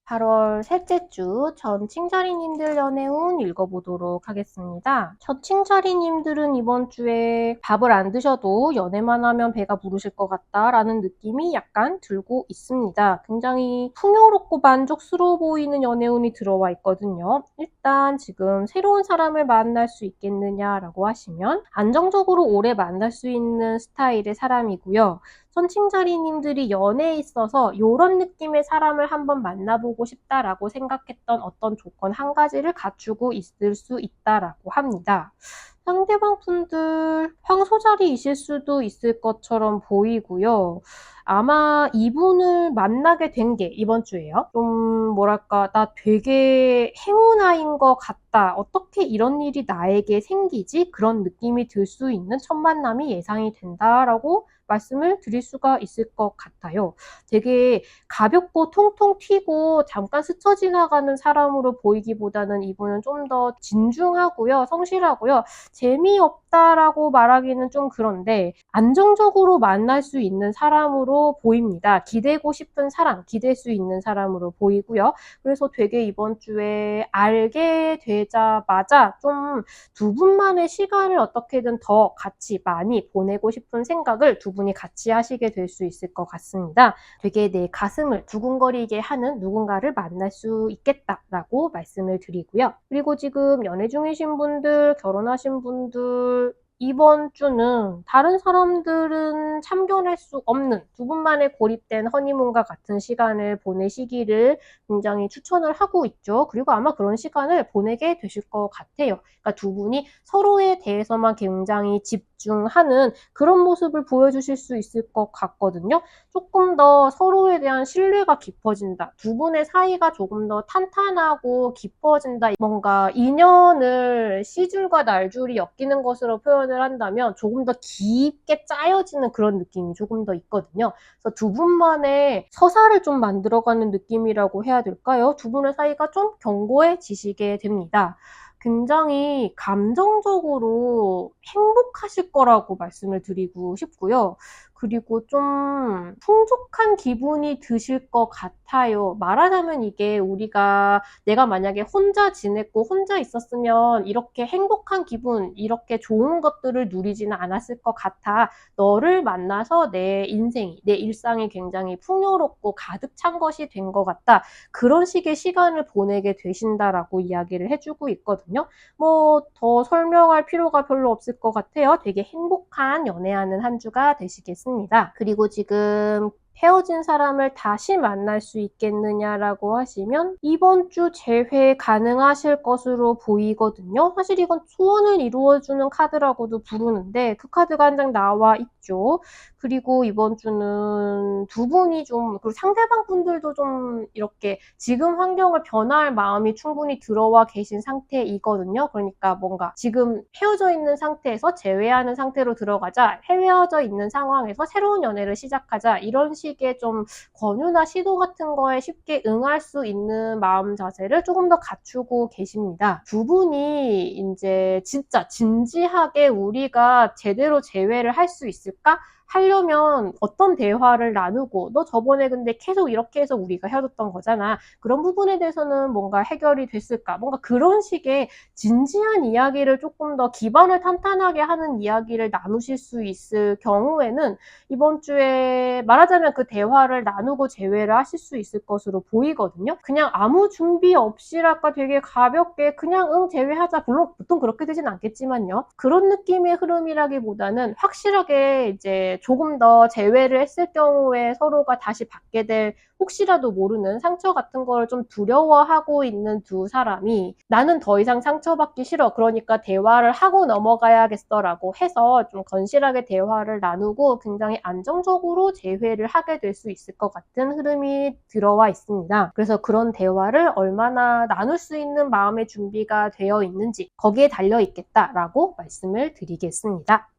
8월 셋째 주 전칭자리님들 연애운 읽어보도록 하겠습니다. 전칭자리님들은 이번 주에 밥을 안 드셔도 연애만 하면 배가 부르실 것 같다라는 느낌이 약간 들고 있습니다. 굉장히 풍요롭고 만족스러워 보이는 연애운이 들어와 있거든요. 일단 지금 새로운 사람을 만날 수 있겠느냐라고 하시면 안정적으로 오래 만날 수 있는 스타일의 사람이고요. 선칭자리님들이 연애에 있어서 이런 느낌의 사람을 한번 만나보고 싶다라고 생각했던 어떤 조건 한 가지를 갖추고 있을 수 있다라고 합니다. 상대방 분들 황소자리이실 수도 있을 것처럼 보이고요. 아마 이분을 만나게 된 게 이번 주예요. 좀 뭐랄까 나 되게 행운아인 것 같다. 어떻게 이런 일이 나에게 생기지? 그런 느낌이 들 수 있는 첫 만남이 예상이 된다라고 말씀을 드릴 수가 있을 것 같아요. 되게 가볍고 통통 튀고 잠깐 스쳐 지나가는 사람으로 보이기보다는 이분은 좀 더 진중하고요. 성실하고요. 재미없다라고 말하기는 좀 그런데 안정적으로 만날 수 있는 사람으로 보입니다. 기대고 싶은 사람, 기댈 수 있는 사람으로 보이고요. 그래서 되게 이번 주에 알게 되자마자 좀 두 분만의 시간을 어떻게든 더 같이 많이 보내고 싶은 생각을 두 분이 같이 하시게 될 수 있을 것 같습니다. 되게 내 가슴을 두근거리게 하는 누군가를 만날 수 있겠다라고 말씀을 드리고요. 그리고 지금 연애 중이신 분들, 결혼하신 분들 이번 주는 다른 사람들은 참견할 수 없는 두 분만의 고립된 허니문과 같은 시간을 보내시기를 굉장히 추천을 하고 있죠. 그리고 아마 그런 시간을 보내게 되실 것 같아요. 그러니까 두 분이 서로에 대해서만 굉장히 집중하는 그런 모습을 보여주실 수 있을 것 같거든요. 조금 더 서로에 대한 신뢰가 깊어진다. 두 분의 사이가 조금 더 탄탄하고 깊어진다. 뭔가 인연을 씨줄과 날줄이 엮이는 것으로 표현을 한다면 조금 더 깊게 짜여지는 그런 느낌이 조금 더 있거든요. 그래서 두 분만의 서사를 좀 만들어가는 느낌이라고 해야 될까요? 두 분의 사이가 좀 견고해지시게 됩니다. 굉장히 감정적으로 행복하실 거라고 말씀을 드리고 싶고요. 그리고 좀 풍족한 기분이 드실 것 같아요. 말하자면 이게 우리가 내가 만약에 혼자 지냈고 혼자 있었으면 이렇게 행복한 기분, 이렇게 좋은 것들을 누리지는 않았을 것 같아. 너를 만나서 내 인생이, 내 일상이 굉장히 풍요롭고 가득 찬 것이 된 것 같다. 그런 식의 시간을 보내게 되신다라고 이야기를 해주고 있거든요. 뭐 더 설명할 필요가 별로 없을 것 같아요. 되게 행복한 연애하는 한 주가 되시겠습니다. 그리고 지금 헤어진 사람을 다시 만날 수 있겠느냐라고 하시면 이번 주 재회 가능하실 것으로 보이거든요. 사실 이건 소원을 이루어주는 카드라고도 부르는데 그 카드가 한 장 나와 있죠. 그리고 이번 주는 두 분이 좀, 그리고 상대방 분들도 좀 이렇게 지금 환경을 변화할 마음이 충분히 들어와 계신 상태이거든요. 그러니까 뭔가 지금 헤어져 있는 상태에서 재회하는 상태로 들어가자, 헤어져 있는 상황에서 새로운 연애를 시작하자, 이런 식의 좀 권유나 시도 같은 거에 쉽게 응할 수 있는 마음 자세를 조금 더 갖추고 계십니다. 두 분이 이제 진짜 진지하게 우리가 제대로 재회를 할 수 있을까? 하려면 어떤 대화를 나누고 너 저번에 근데 계속 이렇게 해서 우리가 헤어졌던 거잖아. 그런 부분에 대해서는 뭔가 해결이 됐을까? 뭔가 그런 식의 진지한 이야기를 조금 더 기반을 탄탄하게 하는 이야기를 나누실 수 있을 경우에는 이번 주에 말하자면 그 대화를 나누고 재회를 하실 수 있을 것으로 보이거든요. 그냥 아무 준비 없이랄까 되게 가볍게 그냥 재회하자. 물론 보통 그렇게 되진 않겠지만요. 그런 느낌의 흐름이라기보다는 확실하게 이제 이제 조금 더 재회를 했을 경우에 서로가 다시 받게 될 혹시라도 모르는 상처 같은 걸 좀 두려워하고 있는 두 사람이 나는 더 이상 상처받기 싫어. 그러니까 대화를 하고 넘어가야겠어 라고 해서 좀 건실하게 대화를 나누고 굉장히 안정적으로 재회를 하게 될 수 있을 것 같은 흐름이 들어와 있습니다. 그래서 그런 대화를 얼마나 나눌 수 있는 마음의 준비가 되어 있는지 거기에 달려 있겠다라고 말씀을 드리겠습니다.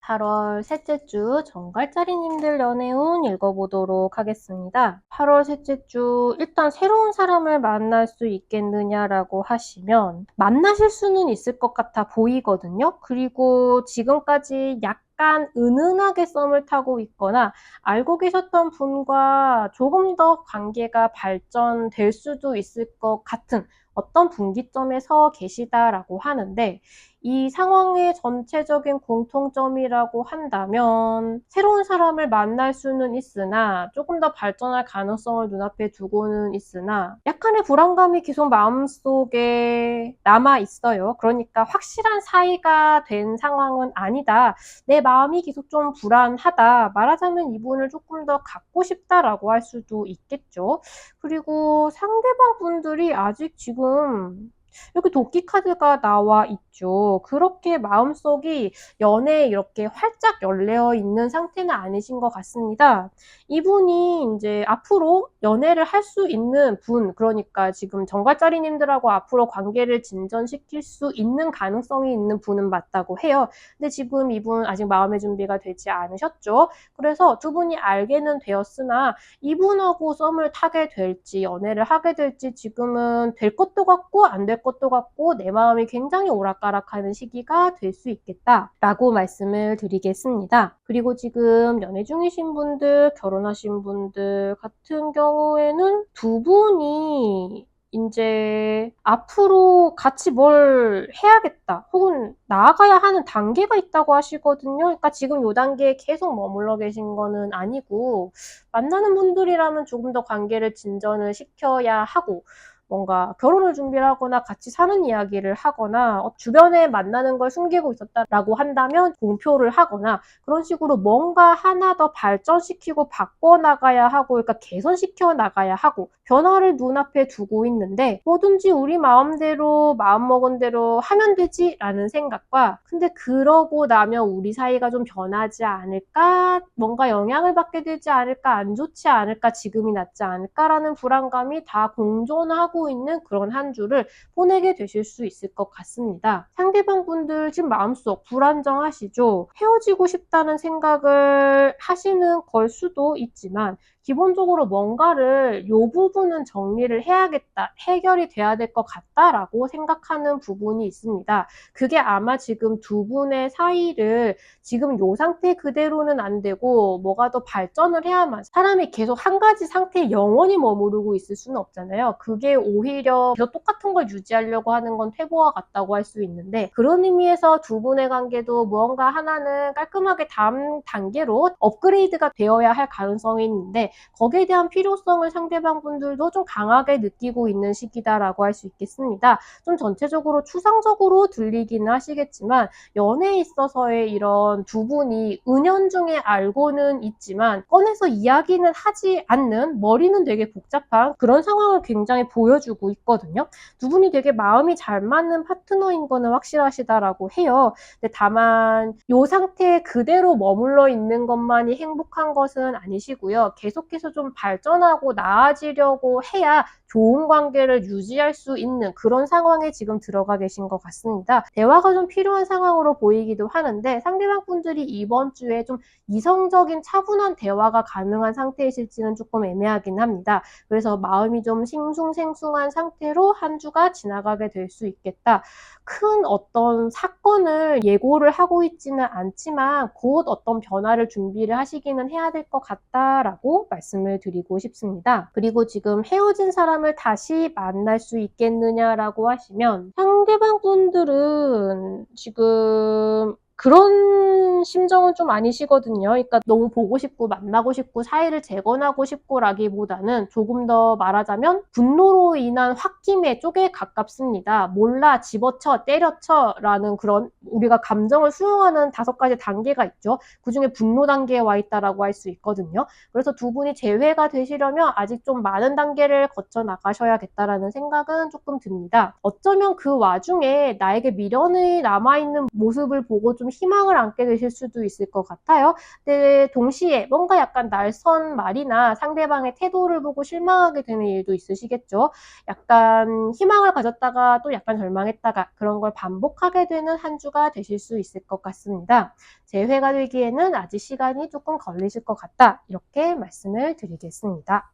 8월 셋째 주 정갈짜리님들 연애운 읽어보도록 하겠습니다. 8월 셋째 주 일단 새로운 사람을 만날 수 있겠느냐라고 하시면 만나실 수는 있을 것 같아 보이거든요. 그리고 지금까지 약간 은은하게 썸을 타고 있거나 알고 계셨던 분과 조금 더 관계가 발전될 수도 있을 것 같은 어떤 분기점에 서 계시다라고 하는데 이 상황의 전체적인 공통점이라고 한다면 새로운 사람을 만날 수는 있으나 조금 더 발전할 가능성을 눈앞에 두고는 있으나 약간의 불안감이 계속 마음속에 남아 있어요. 그러니까 확실한 사이가 된 상황은 아니다. 내 마음이 계속 좀 불안하다. 말하자면 이분을 조금 더 갖고 싶다라고 할 수도 있겠죠. 그리고 상대방 분들이 아직 지금 이렇게 도끼 카드가 나와 있죠. 그렇게 마음속이 연애에 이렇게 활짝 열려 있는 상태는 아니신 것 같습니다. 이분이 이제 앞으로 연애를 할 수 있는 분, 그러니까 지금 정갈짜리님들하고 앞으로 관계를 진전시킬 수 있는 가능성이 있는 분은 맞다고 해요. 근데 지금 이분 아직 마음의 준비가 되지 않으셨죠. 그래서 두 분이 알게는 되었으나 이분하고 썸을 타게 될지 연애를 하게 될지 지금은 될 것도 같고 안 될 것도 같고 내 마음이 굉장히 오락가락하는 시기가 될 수 있겠다라고 말씀을 드리겠습니다. 그리고 지금 연애 중이신 분들, 결혼하신 분들 같은 경우에는 두 분이 이제 앞으로 같이 뭘 해야겠다 혹은 나아가야 하는 단계가 있다고 하시거든요. 그러니까 지금 이 단계에 계속 머물러 계신 거는 아니고 만나는 분들이라면 조금 더 관계를 진전을 시켜야 하고 뭔가 결혼을 준비를 하거나 같이 사는 이야기를 하거나 주변에 만나는 걸 숨기고 있었다라고 한다면 공표를 하거나 그런 식으로 뭔가 하나 더 발전시키고 바꿔나가야 하고 그러니까 개선시켜 나가야 하고 변화를 눈앞에 두고 있는데 뭐든지 우리 마음대로 마음먹은 대로 하면 되지 라는 생각과 근데 그러고 나면 우리 사이가 좀 변하지 않을까 뭔가 영향을 받게 되지 않을까 안 좋지 않을까 지금이 낫지 않을까라는 불안감이 다 공존하고 있는 그런 한 주를 보내게 되실 수 있을 것 같습니다. 상대방 분들 지금 마음속 불안정하시죠? 헤어지고 싶다는 생각을 하시는 걸 수도 있지만 기본적으로 뭔가를 이 부분은 정리를 해야겠다, 해결이 돼야 될 것 같다라고 생각하는 부분이 있습니다. 그게 아마 지금 두 분의 사이를 지금 이 상태 그대로는 안 되고 뭐가 더 발전을 해야만 사람이 계속 한 가지 상태에 영원히 머무르고 있을 수는 없잖아요. 그게 오히려 계속 똑같은 걸 유지하려고 하는 건 퇴보와 같다고 할 수 있는데 그런 의미에서 두 분의 관계도 무언가 하나는 깔끔하게 다음 단계로 업그레이드가 되어야 할 가능성이 있는데 거기에 대한 필요성을 상대방 분들도 좀 강하게 느끼고 있는 시기다라고 할 수 있겠습니다. 좀 전체적으로 추상적으로 들리기는 하시겠지만 연애에 있어서의 이런 두 분이 은연중에 알고는 있지만 꺼내서 이야기는 하지 않는 머리는 되게 복잡한 그런 상황을 굉장히 보여주고 있거든요. 두 분이 되게 마음이 잘 맞는 파트너인 거는 확실하시다라고 해요. 근데 다만 이 상태에 그대로 머물러 있는 것만이 행복한 것은 아니시고요. 계속해서 좀 발전하고 나아지려고 해야 좋은 관계를 유지할 수 있는 그런 상황에 지금 들어가 계신 것 같습니다. 대화가 좀 필요한 상황으로 보이기도 하는데 상대방 분들이 이번 주에 좀 이성적인 차분한 대화가 가능한 상태이실지는 조금 애매하긴 합니다. 그래서 마음이 좀 싱숭생숭한 상태로 한 주가 지나가게 될 수 있겠다. 큰 어떤 사건을 예고를 하고 있지는 않지만 곧 어떤 변화를 준비를 하시기는 해야 될 것 같다라고 말씀을 드리고 싶습니다. 그리고 지금 헤어진 사람을 다시 만날 수 있겠느냐라고 하시면 상대방 분들은 지금 그런 심정은 좀 아니시거든요. 그러니까 너무 보고 싶고 만나고 싶고 사이를 재건하고 싶고라기보다는 조금 더 말하자면 분노로 인한 홧김의 쪽에 가깝습니다. 몰라, 집어쳐, 때려쳐라는 그런 우리가 감정을 수용하는 5가지 단계가 있죠. 그중에 분노 단계에 와 있다라고 할 수 있거든요. 그래서 두 분이 재회가 되시려면 아직 좀 많은 단계를 거쳐 나가셔야겠다라는 생각은 조금 듭니다. 어쩌면 그 와중에 나에게 미련이 남아있는 모습을 보고 좀 희망을 안게 되실 수도 있을 것 같아요. 근데 동시에 뭔가 약간 날선 말이나 상대방의 태도를 보고 실망하게 되는 일도 있으시겠죠. 약간 희망을 가졌다가 또 약간 절망했다가 그런 걸 반복하게 되는 한 주가 되실 수 있을 것 같습니다. 재회가 되기에는 아직 시간이 조금 걸리실 것 같다. 이렇게 말씀을 드리겠습니다.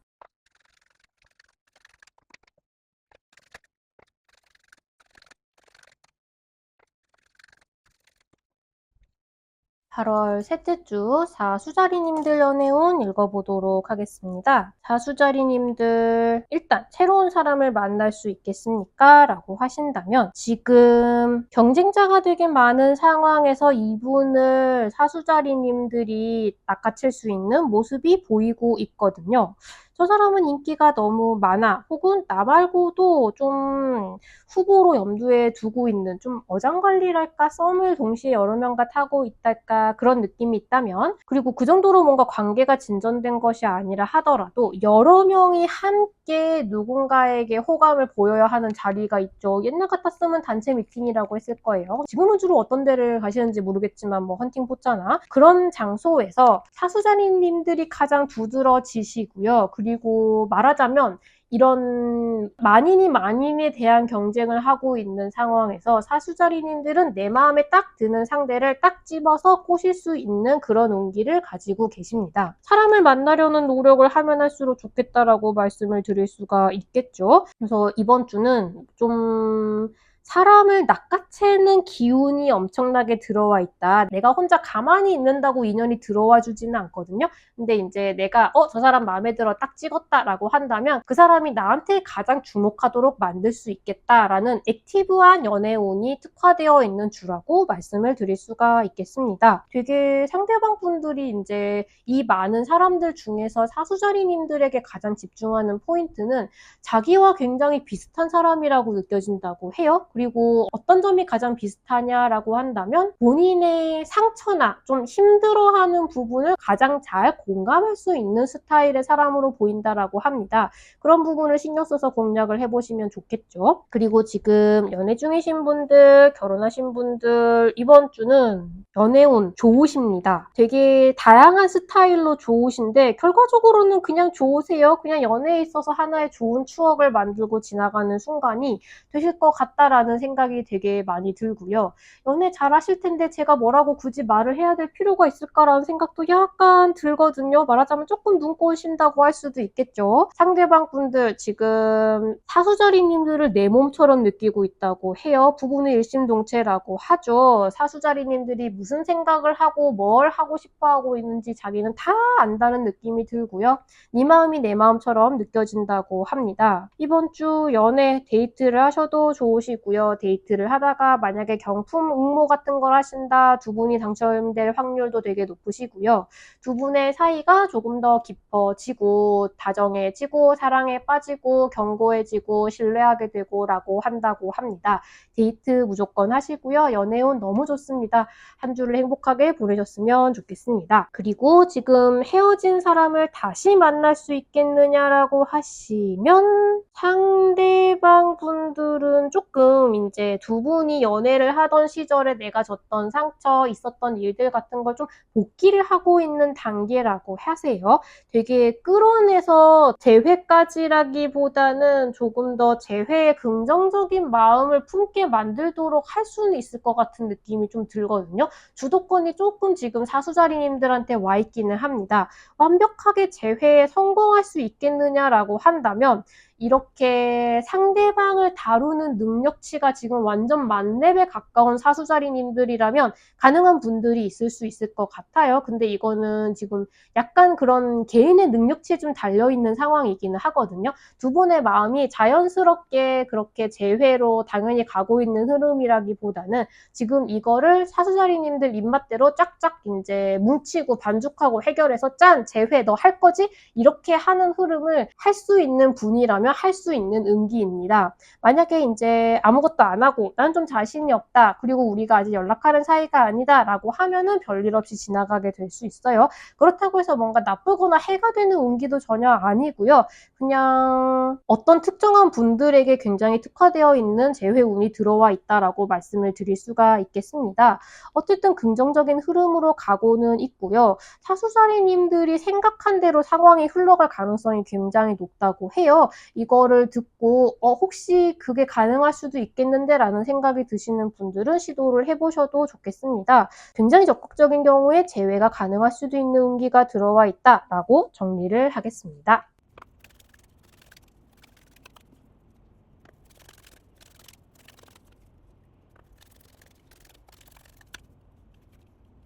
8월 셋째 주 사수자리님들 연애운 읽어보도록 하겠습니다. 사수자리님들 일단 새로운 사람을 만날 수 있겠습니까? 라고 하신다면 지금 경쟁자가 되게 많은 상황에서 이분을 사수자리님들이 낚아챌 수 있는 모습이 보이고 있거든요. 저 사람은 인기가 너무 많아 혹은 나 말고도 좀 후보로 염두에 두고 있는 좀 어장관리랄까 썸을 동시에 여러 명과 타고 있달까 그런 느낌이 있다면 그리고 그 정도로 뭔가 관계가 진전된 것이 아니라 하더라도 여러 명이 함께 누군가에게 호감을 보여야 하는 자리가 있죠. 옛날 같았으면 단체 미팅이라고 했을 거예요. 지금은 주로 어떤 데를 가시는지 모르겠지만 뭐 헌팅 포차나 그런 장소에서 사수자리님들이 가장 두드러지시고요. 그리고 말하자면 이런 만인이 만인에 대한 경쟁을 하고 있는 상황에서 사수자리님들은 내 마음에 딱 드는 상대를 딱 집어서 꼬실 수 있는 그런 운기를 가지고 계십니다. 사람을 만나려는 노력을 하면 할수록 좋겠다라고 말씀을 드릴 수가 있겠죠. 그래서 이번 주는 좀 사람을 낚아채는 기운이 엄청나게 들어와 있다. 내가 혼자 가만히 있는다고 인연이 들어와 주지는 않거든요. 근데 이제 내가 저 사람 마음에 들어 딱 찍었다라고 한다면 그 사람이 나한테 가장 주목하도록 만들 수 있겠다라는 액티브한 연애운이 특화되어 있는 주라고 말씀을 드릴 수가 있겠습니다. 되게 상대방 분들이 이제 이 많은 사람들 중에서 사수자리님들에게 가장 집중하는 포인트는 자기와 굉장히 비슷한 사람이라고 느껴진다고 해요. 그리고 어떤 점이 가장 비슷하냐라고 한다면 본인의 상처나 좀 힘들어하는 부분을 가장 잘 공감할 수 있는 스타일의 사람으로 보인다라고 합니다. 그런 부분을 신경 써서 공략을 해보시면 좋겠죠. 그리고 지금 연애 중이신 분들, 결혼하신 분들 이번 주는 연애운 좋으십니다. 되게 다양한 스타일로 좋으신데 결과적으로는 그냥 좋으세요. 그냥 연애에 있어서 하나의 좋은 추억을 만들고 지나가는 순간이 되실 것 같다라는 생각이 되게 많이 들고요. 연애 잘하실 텐데 제가 뭐라고 굳이 말을 해야 될 필요가 있을까라는 생각도 약간 들거든요. 말하자면 조금 눈 꼬신다고 할 수도 있겠죠. 상대방 분들 지금 사수자리님들을 내 몸처럼 느끼고 있다고 해요. 부부는 일심동체라고 하죠. 사수자리님들이 무슨 생각을 하고 뭘 하고 싶어 하고 있는지 자기는 다 안다는 느낌이 들고요. 네 마음이 내 마음처럼 느껴진다고 합니다. 이번 주 연애 데이트를 하셔도 좋으시고요. 데이트를 하다가 만약에 경품 응모 같은 걸 하신다. 두 분이 당첨될 확률도 되게 높으시고요. 두 분의 사이가 조금 더 깊어지고 다정해지고 사랑에 빠지고 견고해지고 신뢰하게 되고 라고 한다고 합니다. 데이트 무조건 하시고요. 연애운 너무 좋습니다. 한 주를 행복하게 보내셨으면 좋겠습니다. 그리고 지금 헤어진 사람을 다시 만날 수 있겠느냐라고 하시면 상대방 분들은 조금 이제 두 분이 연애를 하던 시절에 내가 줬던 상처, 있었던 일들 같은 걸 좀 복기를 하고 있는 단계라고 하세요. 되게 끌어내서 재회까지라기보다는 조금 더 재회에 긍정적인 마음을 품게 만들도록 할 수는 있을 것 같은 느낌이 좀 들거든요. 주도권이 조금 지금 사수자리님들한테 와 있기는 합니다. 완벽하게 재회에 성공할 수 있겠느냐라고 한다면 이렇게 상대방을 다루는 능력치가 지금 완전 만렙에 가까운 사수자리님들이라면 가능한 분들이 있을 수 있을 것 같아요. 근데 이거는 지금 약간 그런 개인의 능력치에 좀 달려있는 상황이기는 하거든요. 두 분의 마음이 자연스럽게 그렇게 재회로 당연히 가고 있는 흐름이라기보다는 지금 이거를 사수자리님들 입맛대로 쫙쫙 이제 뭉치고 반죽하고 해결해서 짠! 재회 너 할 거지? 이렇게 하는 흐름을 할 수 있는 분이라면 할 수 있는 운기입니다. 만약에 이제 아무것도 안 하고 난 좀 자신이 없다. 그리고 우리가 아직 연락하는 사이가 아니다. 라고 하면은 별일 없이 지나가게 될 수 있어요. 그렇다고 해서 뭔가 나쁘거나 해가 되는 운기도 전혀 아니고요. 그냥 어떤 특정한 분들에게 굉장히 특화되어 있는 재회운이 들어와 있다라고 말씀을 드릴 수가 있겠습니다. 어쨌든 긍정적인 흐름으로 가고는 있고요. 사수자리님들이 생각한 대로 상황이 흘러갈 가능성이 굉장히 높다고 해요. 이거를 듣고 혹시 그게 가능할 수도 있겠는데 라는 생각이 드시는 분들은 시도를 해보셔도 좋겠습니다. 굉장히 적극적인 경우에 재회가 가능할 수도 있는 운기가 들어와 있다라고 정리를 하겠습니다.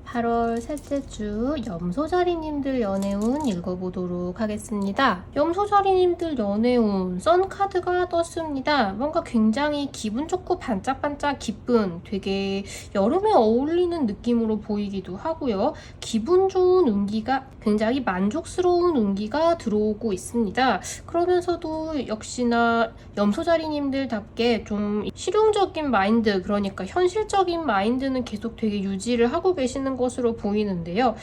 8월 셋째 주 염소자리님들 연애운 읽어보도록 하겠습니다. 염소자리님들 연애운 썬카드가 떴습니다. 뭔가 굉장히 기분 좋고 반짝반짝 기쁜 되게 여름에 어울리는 느낌으로 보이기도 하고요. 기분 좋은 운기가 굉장히 만족스러운 운기가 들어오고 있습니다. 그러면서도 역시나 염소자리님들답게 좀 실용적인 마인드, 그러니까 현실적인 마인드는 계속 되게 유지를 하고 계시는 것으로 보이는데요.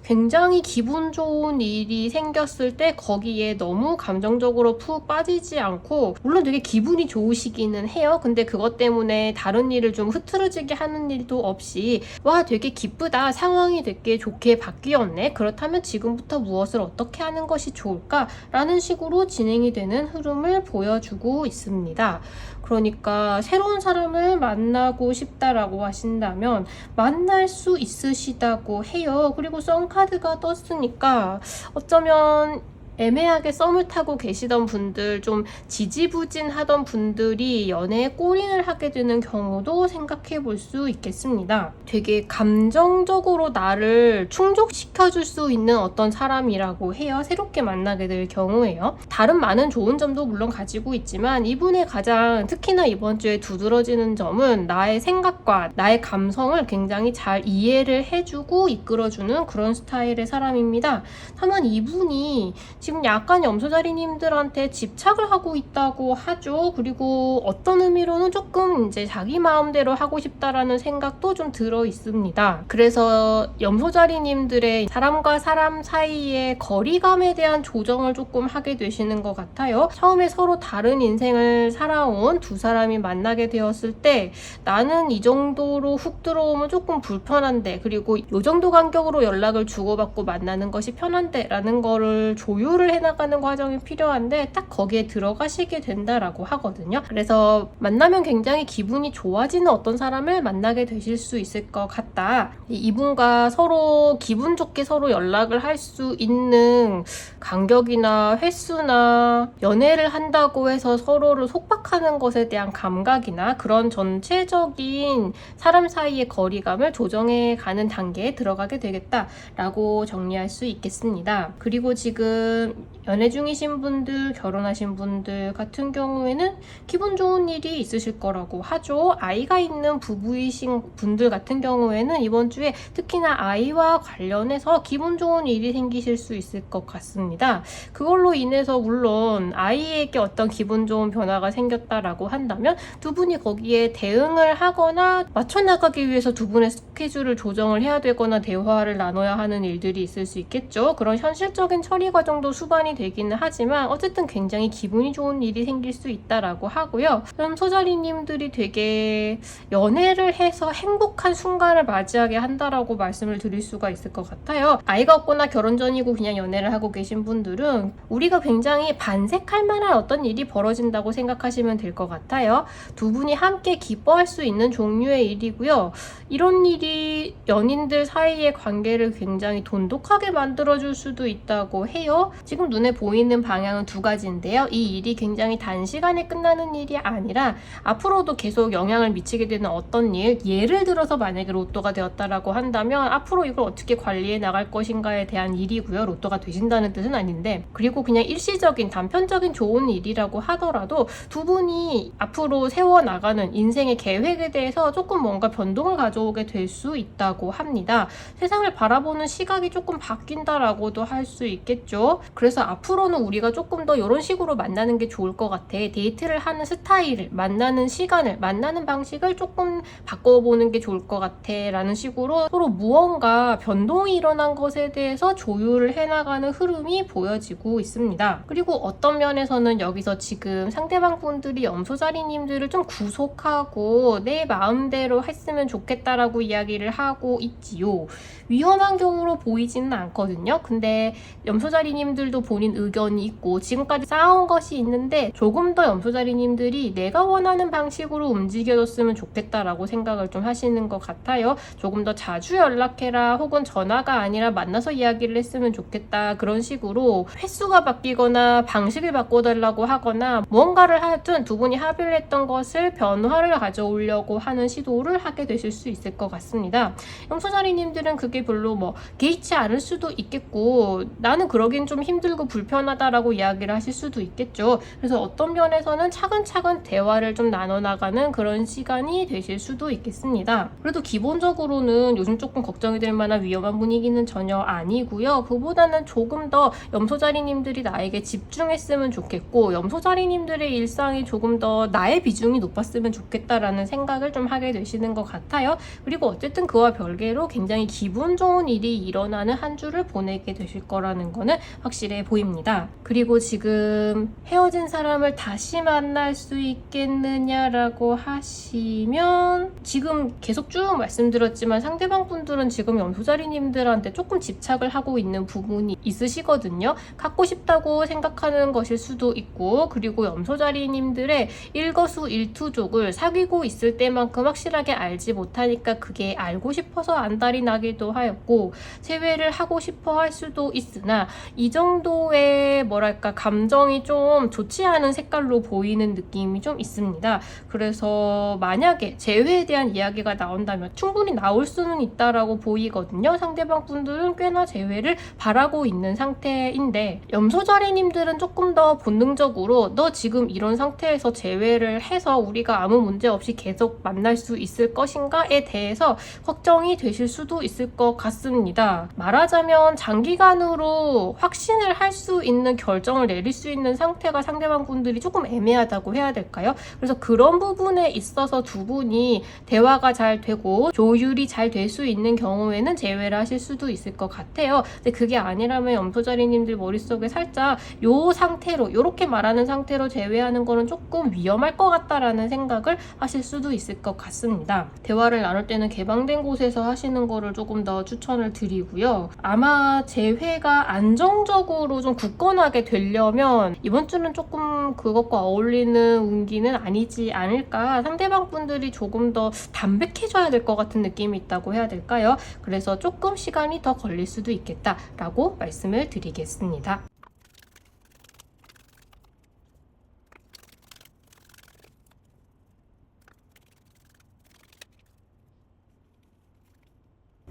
굉장히 기분 좋은 일이 생겼을 때 거기에 너무 감정적으로 푹 빠지지 않고, 물론 되게 기분이 좋으시기는 해요. 근데 그것 때문에 다른 일을 좀 흐트러지게 하는 일도 없이 와 되게 기쁘다, 상황이 되게 좋게 바뀌었네, 그렇다면 지금부터 무엇을 어떻게 하는 것이 좋을까? 라는 식으로 진행이 되는 흐름을 보여주고 있습니다. 그러니까 새로운 사람을 만나고 싶다라고 하신다면 만날 수 있으시다고 해요. 그리고 썬카드가 떴으니까 어쩌면 애매하게 썸을 타고 계시던 분들, 좀 지지부진하던 분들이 연애에 골인을 하게 되는 경우도 생각해 볼 수 있겠습니다. 되게 감정적으로 나를 충족시켜줄 수 있는 어떤 사람이라고 해요. 새롭게 만나게 될 경우에요. 다른 많은 좋은 점도 물론 가지고 있지만 이분의 가장 특히나 이번 주에 두드러지는 점은 나의 생각과 나의 감성을 굉장히 잘 이해를 해주고 이끌어주는 그런 스타일의 사람입니다. 다만 이분이 지금 약간 염소자리님들한테 집착을 하고 있다고 하죠. 그리고 어떤 의미로는 조금 이제 자기 마음대로 하고 싶다라는 생각도 좀 들어 있습니다. 그래서 염소자리님들의 사람과 사람 사이의 거리감에 대한 조정을 조금 하게 되시는 것 같아요. 처음에 서로 다른 인생을 살아온 두 사람이 만나게 되었을 때 나는 이 정도로 훅 들어오면 조금 불편한데, 그리고 이 정도 간격으로 연락을 주고받고 만나는 것이 편한데 라는 거를 조율을 해나가는 과정이 필요한데 딱 거기에 들어가시게 된다라고 하거든요. 그래서 만나면 굉장히 기분이 좋아지는 어떤 사람을 만나게 되실 수 있을 것 같다. 이분과 서로 기분 좋게 서로 연락을 할 수 있는 간격이나 횟수나 연애를 한다고 해서 서로를 속박하는 것에 대한 감각이나 그런 전체적인 사람 사이의 거리감을 조정해 가는 단계에 들어가게 되겠다라고 정리할 수 있겠습니다. 그리고 지금 연애 중이신 분들, 결혼하신 분들 같은 경우에는 기분 좋은 일이 있으실 거라고 하죠. 아이가 있는 부부이신 분들 같은 경우에는 이번 주에 특히나 아이와 관련해서 기분 좋은 일이 생기실 수 있을 것 같습니다. 그걸로 인해서 물론 아이에게 어떤 기분 좋은 변화가 생겼다라고 한다면 두 분이 거기에 대응을 하거나 맞춰나가기 위해서 두 분의 스케줄을 조정을 해야 되거나 대화를 나눠야 하는 일들이 있을 수 있겠죠. 그런 현실적인 처리 과정도 수반이 되기는 하지만 어쨌든 굉장히 기분이 좋은 일이 생길 수 있다라고 하고요. 소자리님들이 되게 연애를 해서 행복한 순간을 맞이하게 한다라고 말씀을 드릴 수가 있을 것 같아요. 아이가 없거나 결혼 전이고 그냥 연애를 하고 계신 분들은 우리가 굉장히 반색할 만한 어떤 일이 벌어진다고 생각하시면 될 것 같아요. 두 분이 함께 기뻐할 수 있는 종류의 일이고요. 이런 일이 연인들 사이의 관계를 굉장히 돈독하게 만들어줄 수도 있다고 해요. 지금 눈에 보이는 방향은 두 가지인데요. 이 일이 굉장히 단시간에 끝나는 일이 아니라 앞으로도 계속 영향을 미치게 되는 어떤 일, 예를 들어서 만약에 로또가 되었다라고 한다면 앞으로 이걸 어떻게 관리해 나갈 것인가에 대한 일이고요. 로또가 되신다는 뜻은 아닌데, 그리고 그냥 일시적인 단편적인 좋은 일이라고 하더라도 두 분이 앞으로 세워나가는 인생의 계획에 대해서 조금 뭔가 변동을 가져오게 될 수 있다고 합니다. 세상을 바라보는 시각이 조금 바뀐다라고도 할 수 있겠죠. 그래서 앞으로는 우리가 조금 더 이런 식으로 만나는 게 좋을 것 같아. 데이트를 하는 스타일을, 만나는 시간을, 만나는 방식을 조금 바꿔보는 게 좋을 것 같아 라는 식으로 서로 무언가 변동이 일어난 것에 대해서 조율을 해나가는 흐름이 보여지고 있습니다. 그리고 어떤 면에서는 여기서 지금 상대방 분들이 염소자리님들을 좀 구속하고 내 마음대로 했으면 좋겠다라고 이야기를 하고 있지요. 위험한 경우로 보이지는 않거든요. 근데 염소자리님들도 본인 의견이 있고 지금까지 쌓아온 것이 있는데 조금 더 염소자리님들이 내가 원하는 방식으로 움직여줬으면 좋겠다라고 생각을 좀 하시는 것 같아요. 조금 더 자주 연락해라, 혹은 전화가 아니라 만나서 이야기를 했으면 좋겠다, 그런 식으로 횟수가 바뀌거나 방식을 바꿔달라고 하거나 무언가를 하여튼 두 분이 합의를 했던 것을 변화를 가져오려고 하는 시도를 하게 되실 수 있을 것 같습니다. 염소자리님들은 그게 별로 개의치 않을 수도 있겠고, 나는 그러긴 좀 힘들고 불편하다라고 이야기를 하실 수도 있겠죠. 그래서 어떤 면에서는 차근차근 대화를 좀 나눠나가는 그런 시간이 되실 수도 있겠습니다. 그래도 기본적으로는 요즘 조금 걱정이 될 만한 위험한 분위기는 전혀 아니고요. 그보다는 조금 더 염소자리님들이 나에게 집중했으면 좋겠고, 염소자리님들의 일상이 조금 더 나의 비중이 높았으면 좋겠다라는 생각을 좀 하게 되시는 것 같아요. 그리고 어쨌든 그와 별개로 굉장히 기분 좋은 일이 일어나는 한 주를 보내게 되실 거라는 거는 확실해 보입니다. 그리고 지금 헤어진 사람을 다시 만날 수 있겠느냐라고 하시면, 지금 계속 쭉 말씀드렸지만 상대방 분들은 지금 염소자리님들한테 조금 집착을 하고 있는 부분이 있으시거든요. 갖고 싶다고 생각하는 것일 수도 있고, 그리고 염소자리님들의 일거수일투족을 사귀고 있을 때만큼 확실하게 알지 못하니까 그게 알고 싶어서 안달이 나기도 하였고, 재회를 하고 싶어 할 수도 있으나 이 정도의 감정이 좀 좋지 않은 색깔로 보이는 느낌이 좀 있습니다. 그래서 만약에 재회에 대한 이야기가 나온다면 충분히 나올 수는 있다라고 보이거든요. 상대방 분들은 꽤나 재회를 바라고 있는 상태인데, 염소자리님들은 조금 더 본능적으로 너 지금 이런 상태에서 재회를 해서 우리가 아무 문제 없이 계속 만날 수 있을 것인가에 대해서 걱정이 되실 수도 있을 것 같습니다. 말하자면 장기간으로 확신을 할 수 있는 결정을 내릴 수 있는 상태가 상대방 분들이 조금 애매하다고 해야 될까요? 그래서 그런 부분에 있어서 두 분이 대화가 잘 되고 조율이 잘 될 수 있는 경우에는 재회를 하실 수도 있을 것 같아요. 근데 그게 아니라면 염소자리님들 머릿속에 살짝 요 상태로, 요렇게 말하는 상태로 재회하는 거는 조금 위험할 것 같다라는 생각을 하실 수도 있을 것 같습니다. 대화를 나눌 때는 개방된 곳에서 하시는 거를 조금 더 추천을 드리고요. 아마 재회가 안정적으로 좀 굳건하게 되려면 이번 주는 조금 그것과 어울리는 운기는 아니지 않을까. 상대방 분들이 조금 더 담백해져야 될 것 같은 느낌이 있다고 해야 될까요? 그래서 조금 시간이 더 걸릴 수도 있겠다라고 말씀을 드리겠습니다.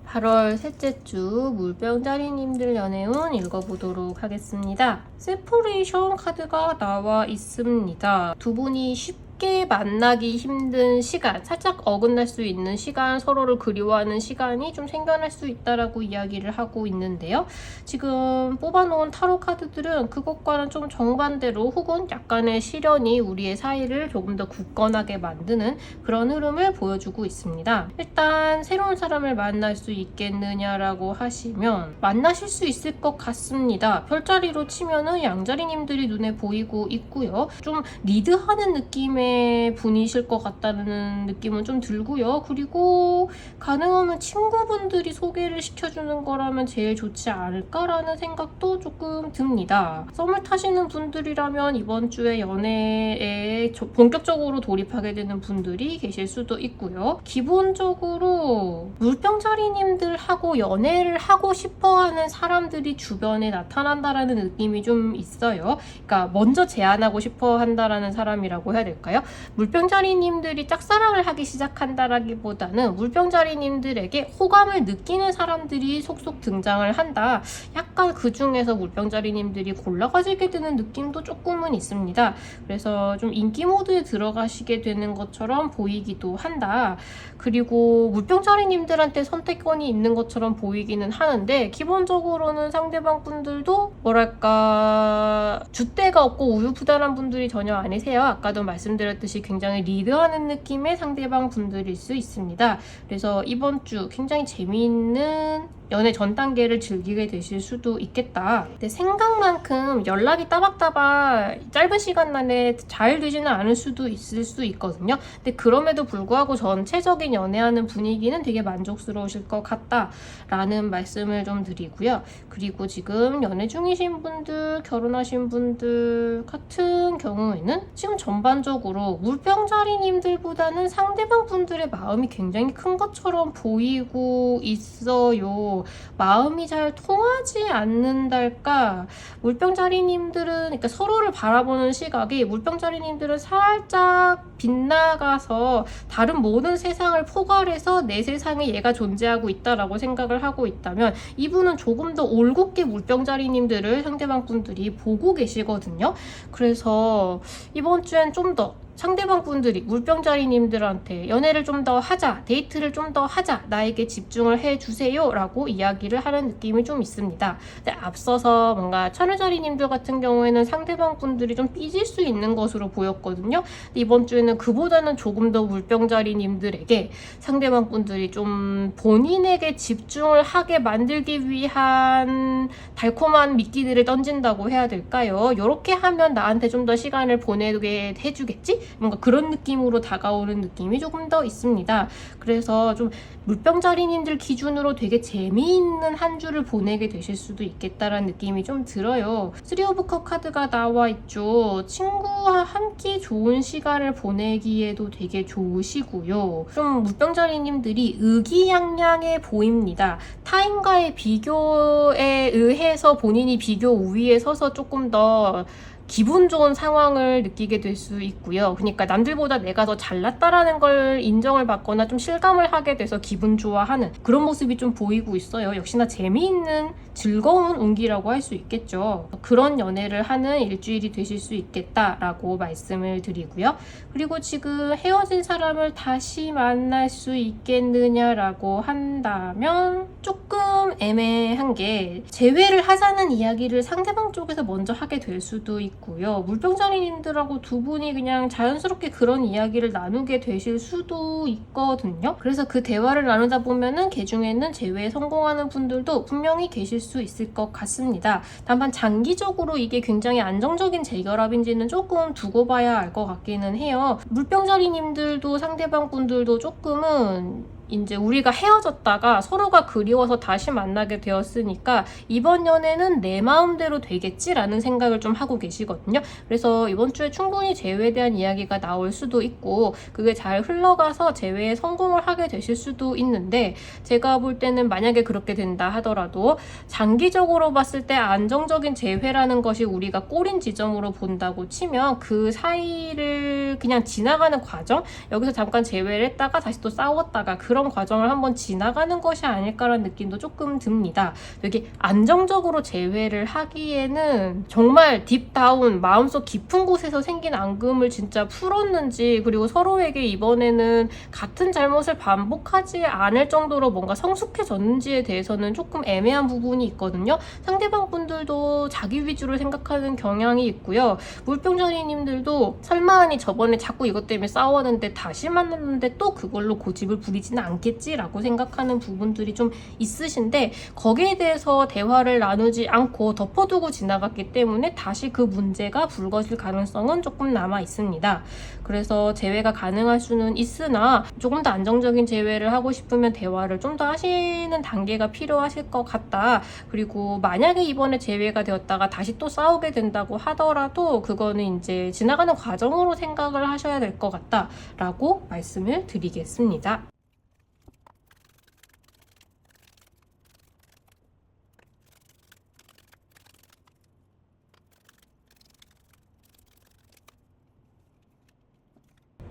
(8월) 셋째 주 물병자리님들 연애운 읽어보도록 하겠습니다. 세퍼레이션 카드가 나와 있습니다. 두 분이 쉽게 만나기 힘든 시간, 살짝 어긋날 수 있는 시간, 서로를 그리워하는 시간이 좀 생겨날 수 있다라고 이야기를 하고 있는데요. 지금 뽑아놓은 타로 카드들은 그것과는 좀 정반대로, 혹은 약간의 시련이 우리의 사이를 조금 더 굳건하게 만드는 그런 흐름을 보여주고 있습니다. 일단 새로운 사람을 만날 수 있겠느냐라고 하시면 만나실 수 있을 것 같습니다. 별자리로 치면은 양자리님들이 눈에 보이고 있고요. 좀 리드하는 느낌의 연애 분이실 것 같다는 느낌은 좀 들고요. 그리고 가능하면 친구분들이 소개를 시켜주는 거라면 제일 좋지 않을까라는 생각도 조금 듭니다. 썸을 타시는 분들이라면 이번 주에 연애에 본격적으로 돌입하게 되는 분들이 계실 수도 있고요. 기본적으로 물병자리님들하고 연애를 하고 싶어하는 사람들이 주변에 나타난다라는 느낌이 좀 있어요. 그러니까 먼저 제안하고 싶어 한다라는 사람이라고 해야 될까요? 물병자리님들이 짝사랑을 하기 시작한다라기보다는 물병자리님들에게 호감을 느끼는 사람들이 속속 등장을 한다. 약간 그 중에서 물병자리님들이 골라가지게 되는 느낌도 조금은 있습니다. 그래서 좀 인기 모드에 들어가시게 되는 것처럼 보이기도 한다. 그리고 물병자리님들한테 선택권이 있는 것처럼 보이기는 하는데 기본적으로는 상대방 분들도 뭐랄까 줏대가 없고 우유부단한 분들이 전혀 아니세요. 아까도 말씀드렸듯이 굉장히 리드하는 느낌의 상대방 분들일 수 있습니다. 그래서 이번 주 굉장히 재미있는 연애 전 단계를 즐기게 되실 수도 있겠다. 근데 생각만큼 연락이 따박따박 짧은 시간 안에 잘 되지는 않을 수도 있을 수 있거든요. 근데 그럼에도 불구하고 전체적인 연애하는 분위기는 되게 만족스러우실 것 같다라는 말씀을 좀 드리고요. 그리고 지금 연애 중이신 분들, 결혼하신 분들 같은 경우에는 지금 전반적으로 물병자리님들보다는 상대방 분들의 마음이 굉장히 큰 것처럼 보이고 있어요. 마음이 잘 통하지 않는달까. 물병자리님들은 그러니까 서로를 바라보는 시각이 물병자리님들은 살짝 빗나가서 다른 모든 세상을 포괄해서 내 세상에 얘가 존재하고 있다라고 생각을 하고 있다면 이분은 조금 더 올곧게 물병자리님들을 상대방 분들이 보고 계시거든요. 그래서 이번 주엔 좀 더 상대방 분들이 물병자리님들한테 연애를 좀 더 하자, 데이트를 좀 더 하자, 나에게 집중을 해주세요 라고 이야기를 하는 느낌이 좀 있습니다. 근데 앞서서 뭔가 천을자리님들 같은 경우에는 상대방 분들이 좀 삐질 수 있는 것으로 보였거든요. 근데 이번 주에는 그보다는 조금 더 물병자리님들에게 상대방 분들이 좀 본인에게 집중을 하게 만들기 위한 달콤한 미끼들을 던진다고 해야 될까요? 이렇게 하면 나한테 좀 더 시간을 보내게 해주겠지? 뭔가 그런 느낌으로 다가오는 느낌이 조금 더 있습니다. 그래서 좀 물병자리님들 기준으로 되게 재미있는 한 주를 보내게 되실 수도 있겠다라는 느낌이 좀 들어요. 3 오브 컵 카드가 나와 있죠. 친구와 함께 좋은 시간을 보내기에도 되게 좋으시고요. 좀 물병자리님들이 의기양양해 보입니다. 타인과의 비교에 의해서 본인이 비교 우위에 서서 조금 더 기분 좋은 상황을 느끼게 될 수 있고요. 그러니까 남들보다 내가 더 잘났다라는 걸 인정을 받거나 좀 실감을 하게 돼서 기분 좋아하는 그런 모습이 좀 보이고 있어요. 역시나 재미있는 즐거운 운기라고 할 수 있겠죠. 그런 연애를 하는 일주일이 되실 수 있겠다라고 말씀을 드리고요. 그리고 지금 헤어진 사람을 다시 만날 수 있겠느냐라고 한다면 조금 애매한 게 재회를 하자는 이야기를 상대방 쪽에서 먼저 하게 될 수도 있고요. 물병자리님들하고 두 분이 그냥 자연스럽게 그런 이야기를 나누게 되실 수도 있거든요. 그래서 그 대화를 나누다 보면은 그 중에는 재회에 성공하는 분들도 분명히 계실 수 있을 것 같습니다. 다만 장기적으로 이게 굉장히 안정적인 재결합인지는 조금 두고 봐야 알 것 같기는 해요. 물병자리님들도 상대방 분들도 조금은 이제 우리가 헤어졌다가 서로가 그리워서 다시 만나게 되었으니까 이번 연애는 내 마음대로 되겠지라는 생각을 좀 하고 계시거든요. 그래서 이번 주에 충분히 재회에 대한 이야기가 나올 수도 있고 그게 잘 흘러가서 재회에 성공을 하게 되실 수도 있는데 제가 볼 때는 만약에 그렇게 된다 하더라도 장기적으로 봤을 때 안정적인 재회라는 것이 우리가 꼬린 지점으로 본다고 치면 그 사이를 그냥 지나가는 과정, 여기서 잠깐 재회를 했다가 다시 또 싸웠다가 그런 과정을 한번 지나가는 것이 아닐까라는 느낌도 조금 듭니다. 여기 안정적으로 재회를 하기에는 정말 딥다운 마음속 깊은 곳에서 생긴 앙금을 진짜 풀었는지 그리고 서로에게 이번에는 같은 잘못을 반복하지 않을 정도로 뭔가 성숙해졌는지에 대해서는 조금 애매한 부분이 있거든요. 상대방 분들도 자기 위주로 생각하는 경향이 있고요. 물병자리님들도 설마하니 저번에 자꾸 이것 때문에 싸웠는데 다시 만났는데 또 그걸로 고집을 부리지는 않겠지라고 생각하는 부분들이 좀 있으신데 거기에 대해서 대화를 나누지 않고 덮어두고 지나갔기 때문에 다시 그 문제가 불거질 가능성은 조금 남아 있습니다. 그래서 재회가 가능할 수는 있으나 조금 더 안정적인 재회를 하고 싶으면 대화를 좀 더 하시는 단계가 필요하실 것 같다. 그리고 만약에 이번에 재회가 되었다가 다시 또 싸우게 된다고 하더라도 그거는 이제 지나가는 과정으로 생각을 하셔야 될 것 같다 라고 말씀을 드리겠습니다.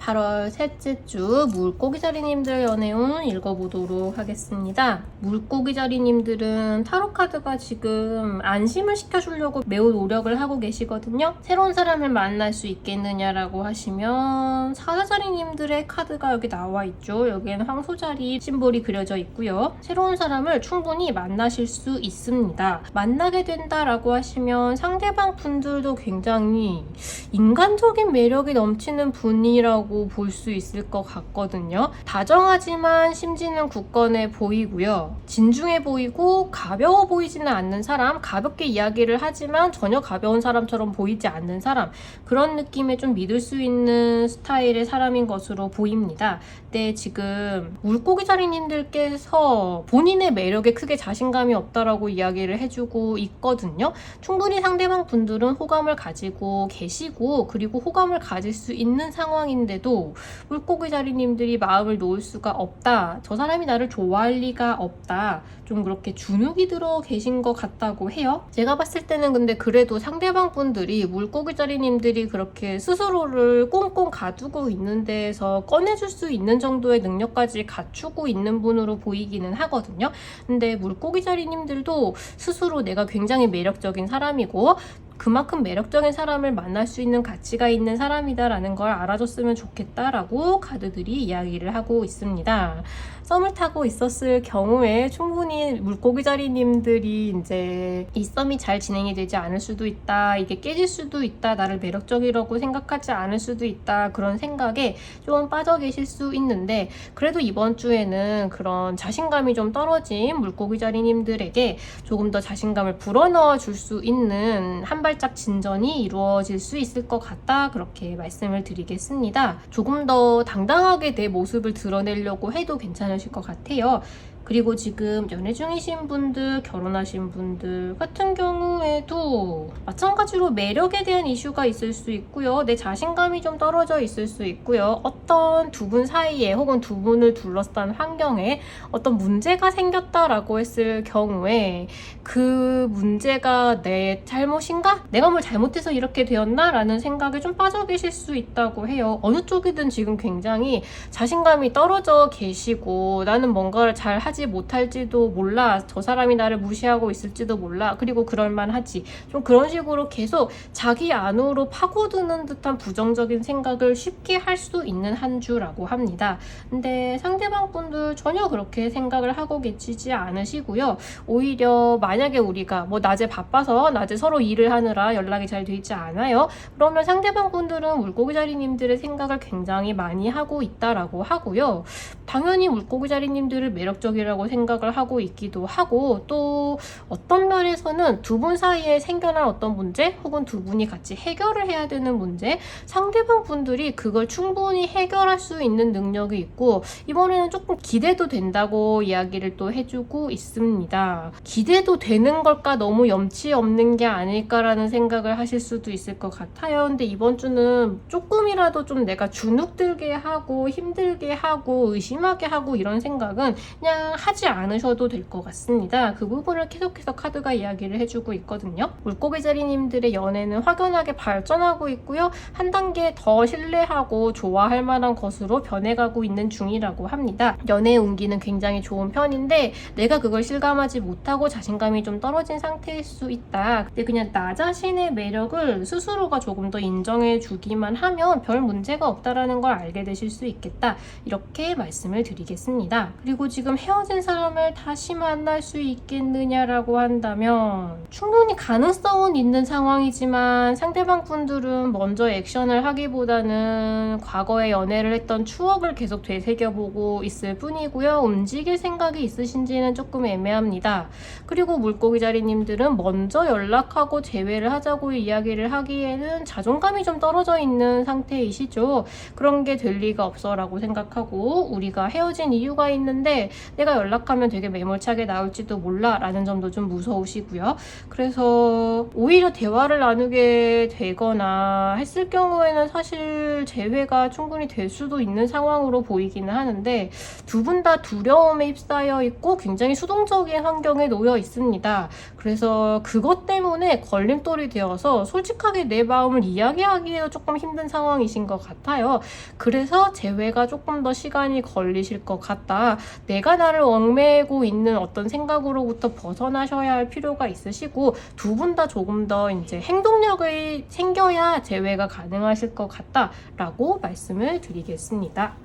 (8월) 셋째 주 물고기자리님들 연애운 읽어보도록 하겠습니다. 물고기자리님들은 타로카드가 지금 안심을 시켜주려고 매우 노력을 하고 계시거든요. 새로운 사람을 만날 수 있겠느냐라고 하시면 사자자리님들의 카드가 여기 나와 있죠. 여기에는 황소자리 심볼이 그려져 있고요. 새로운 사람을 충분히 만나실 수 있습니다. 만나게 된다라고 하시면 상대방 분들도 굉장히 인간적인 매력이 넘치는 분이라고 볼 수 있을 것 같거든요. 다정하지만 심지는 굳건해 보이고요. 진중해 보이고 가벼워 보이지는 않는 사람, 가볍게 이야기를 하지만 전혀 가벼운 사람처럼 보이지 않는 사람, 그런 느낌에 좀 믿을 수 있는 스타일의 사람인 것으로 보입니다. 근데 지금 물고기자리님들께서 본인의 매력에 크게 자신감이 없다라고 이야기를 해주고 있거든요. 충분히 상대방 분들은 호감을 가지고 계시고 그리고 호감을 가질 수 있는 상황인데도 물고기자리님들이 마음을 놓을 수가 없다. 저 사람이 나를 좋아할 리가 없다. 좀 그렇게 주눅이 들어 계신 것 같다고 해요. 제가 봤을 때는 근데 그래도 상대방 분들이 물고기자리님들이 그렇게 스스로를 꽁꽁 가두고 있는 데에서 꺼내줄 수 있는 정도의 능력까지 갖추고 있는 분으로 보이기는 하거든요. 근데 물고기자리님들도 스스로 내가 굉장히 매력적인 사람이고 그만큼 매력적인 사람을 만날 수 있는 가치가 있는 사람이다라는 걸 알아줬으면 좋겠다라고 카드들이 이야기를 하고 있습니다. 썸을 타고 있었을 경우에 충분히 물고기자리님들이 이제 이 썸이 잘 진행이 되지 않을 수도 있다, 이게 깨질 수도 있다, 나를 매력적이라고 생각하지 않을 수도 있다, 그런 생각에 좀 빠져 계실 수 있는데 그래도 이번 주에는 그런 자신감이 좀 떨어진 물고기자리님들에게 조금 더 자신감을 불어넣어 줄 수 있는 한 발짝 진전이 이루어질 수 있을 것 같다, 그렇게 말씀을 드리겠습니다. 조금 더 당당하게 내 모습을 드러내려고 해도 괜찮으실 것 같아요. 그리고 지금 연애 중이신 분들, 결혼하신 분들 같은 경우에도 마찬가지로 매력에 대한 이슈가 있을 수 있고요. 내 자신감이 좀 떨어져 있을 수 있고요. 어떤 두 분 사이에 혹은 두 분을 둘러싼 환경에 어떤 문제가 생겼다라고 했을 경우에 그 문제가 내 잘못인가? 내가 뭘 잘못해서 이렇게 되었나? 라는 생각에 좀 빠져 계실 수 있다고 해요. 어느 쪽이든 지금 굉장히 자신감이 떨어져 계시고 나는 뭔가를 잘 하지 못할지도 몰라, 저 사람이 나를 무시하고 있을지도 몰라, 그리고 그럴만하지, 좀 그런 식으로 계속 자기 안으로 파고드는 듯한 부정적인 생각을 쉽게 할 수 있는 한 주라고 합니다. 근데 상대방 분들 전혀 그렇게 생각을 하고 계시지 않으시고요. 오히려 만약에 우리가 뭐 낮에 바빠서 낮에 서로 일을 하느라 연락이 잘 되지 않아요, 그러면 상대방 분들은 물고기자리님들의 생각을 굉장히 많이 하고 있다라고 하고요. 당연히 물고기자리님들을 매력적이라고 생각을 하고 있기도 하고, 또 어떤 면에서는 두 분 사이에 생겨난 어떤 문제 혹은 두 분이 같이 해결을 해야 되는 문제, 상대방 분들이 그걸 충분히 해결할 수 있는 능력이 있고 이번에는 조금 기대도 된다고 이야기를 또 해주고 있습니다. 기대도 되는 걸까, 너무 염치 없는 게 아닐까라는 생각을 하실 수도 있을 것 같아요. 근데 이번 주는 조금이라도 좀 내가 주눅들게 하고 힘들게 하고 의심하게 하고 이런 생각은 그냥 하지 않으셔도 될 것 같습니다. 그 부분을 계속해서 카드가 이야기를 해주고 있거든요. 물고기자리님들의 연애는 확연하게 발전하고 있고요. 한 단계 더 신뢰하고 좋아할 만한 것으로 변해가고 있는 중이라고 합니다. 연애의 운기는 굉장히 좋은 편인데 내가 그걸 실감하지 못하고 자신감이 좀 떨어진 상태일 수 있다. 근데 그냥 나 자신의 매력을 스스로가 조금 더 인정해 주기만 하면 별 문제가 없다라는 걸 알게 되실 수 있겠다, 이렇게 말씀을 드리겠습니다. 그리고 지금 헤어진 헤어진 사람을 다시 만날 수 있겠느냐라고 한다면 충분히 가능성은 있는 상황이지만 상대방 분들은 먼저 액션을 하기보다는 과거에 연애를 했던 추억을 계속 되새겨보고 있을 뿐이고요. 움직일 생각이 있으신지는 조금 애매합니다. 그리고 물고기 자리님들은 먼저 연락하고 재회를 하자고 이야기를 하기에는 자존감이 좀 떨어져 있는 상태이시죠. 그런 게 될 리가 없어 라고 생각하고 우리가 헤어진 이유가 있는데 내가 연락하면 되게 매몰차게 나올지도 몰라 라는 점도 좀 무서우시고요. 그래서 오히려 대화를 나누게 되거나 했을 경우에는 사실 재회가 충분히 될 수도 있는 상황으로 보이기는 하는데 두 분 다 두려움에 휩싸여 있고 굉장히 수동적인 환경에 놓여 있습니다. 그래서 그것 때문에 걸림돌이 되어서 솔직하게 내 마음을 이야기하기에도 조금 힘든 상황이신 것 같아요. 그래서 재회가 조금 더 시간이 걸리실 것 같다. 내가 나를 얽매고 있는 어떤 생각으로부터 벗어나셔야 할 필요가 있으시고 두 분 다 조금 더 이제 행동력이 생겨야 재회가 가능하실 것 같다라고 말씀을 드리겠습니다.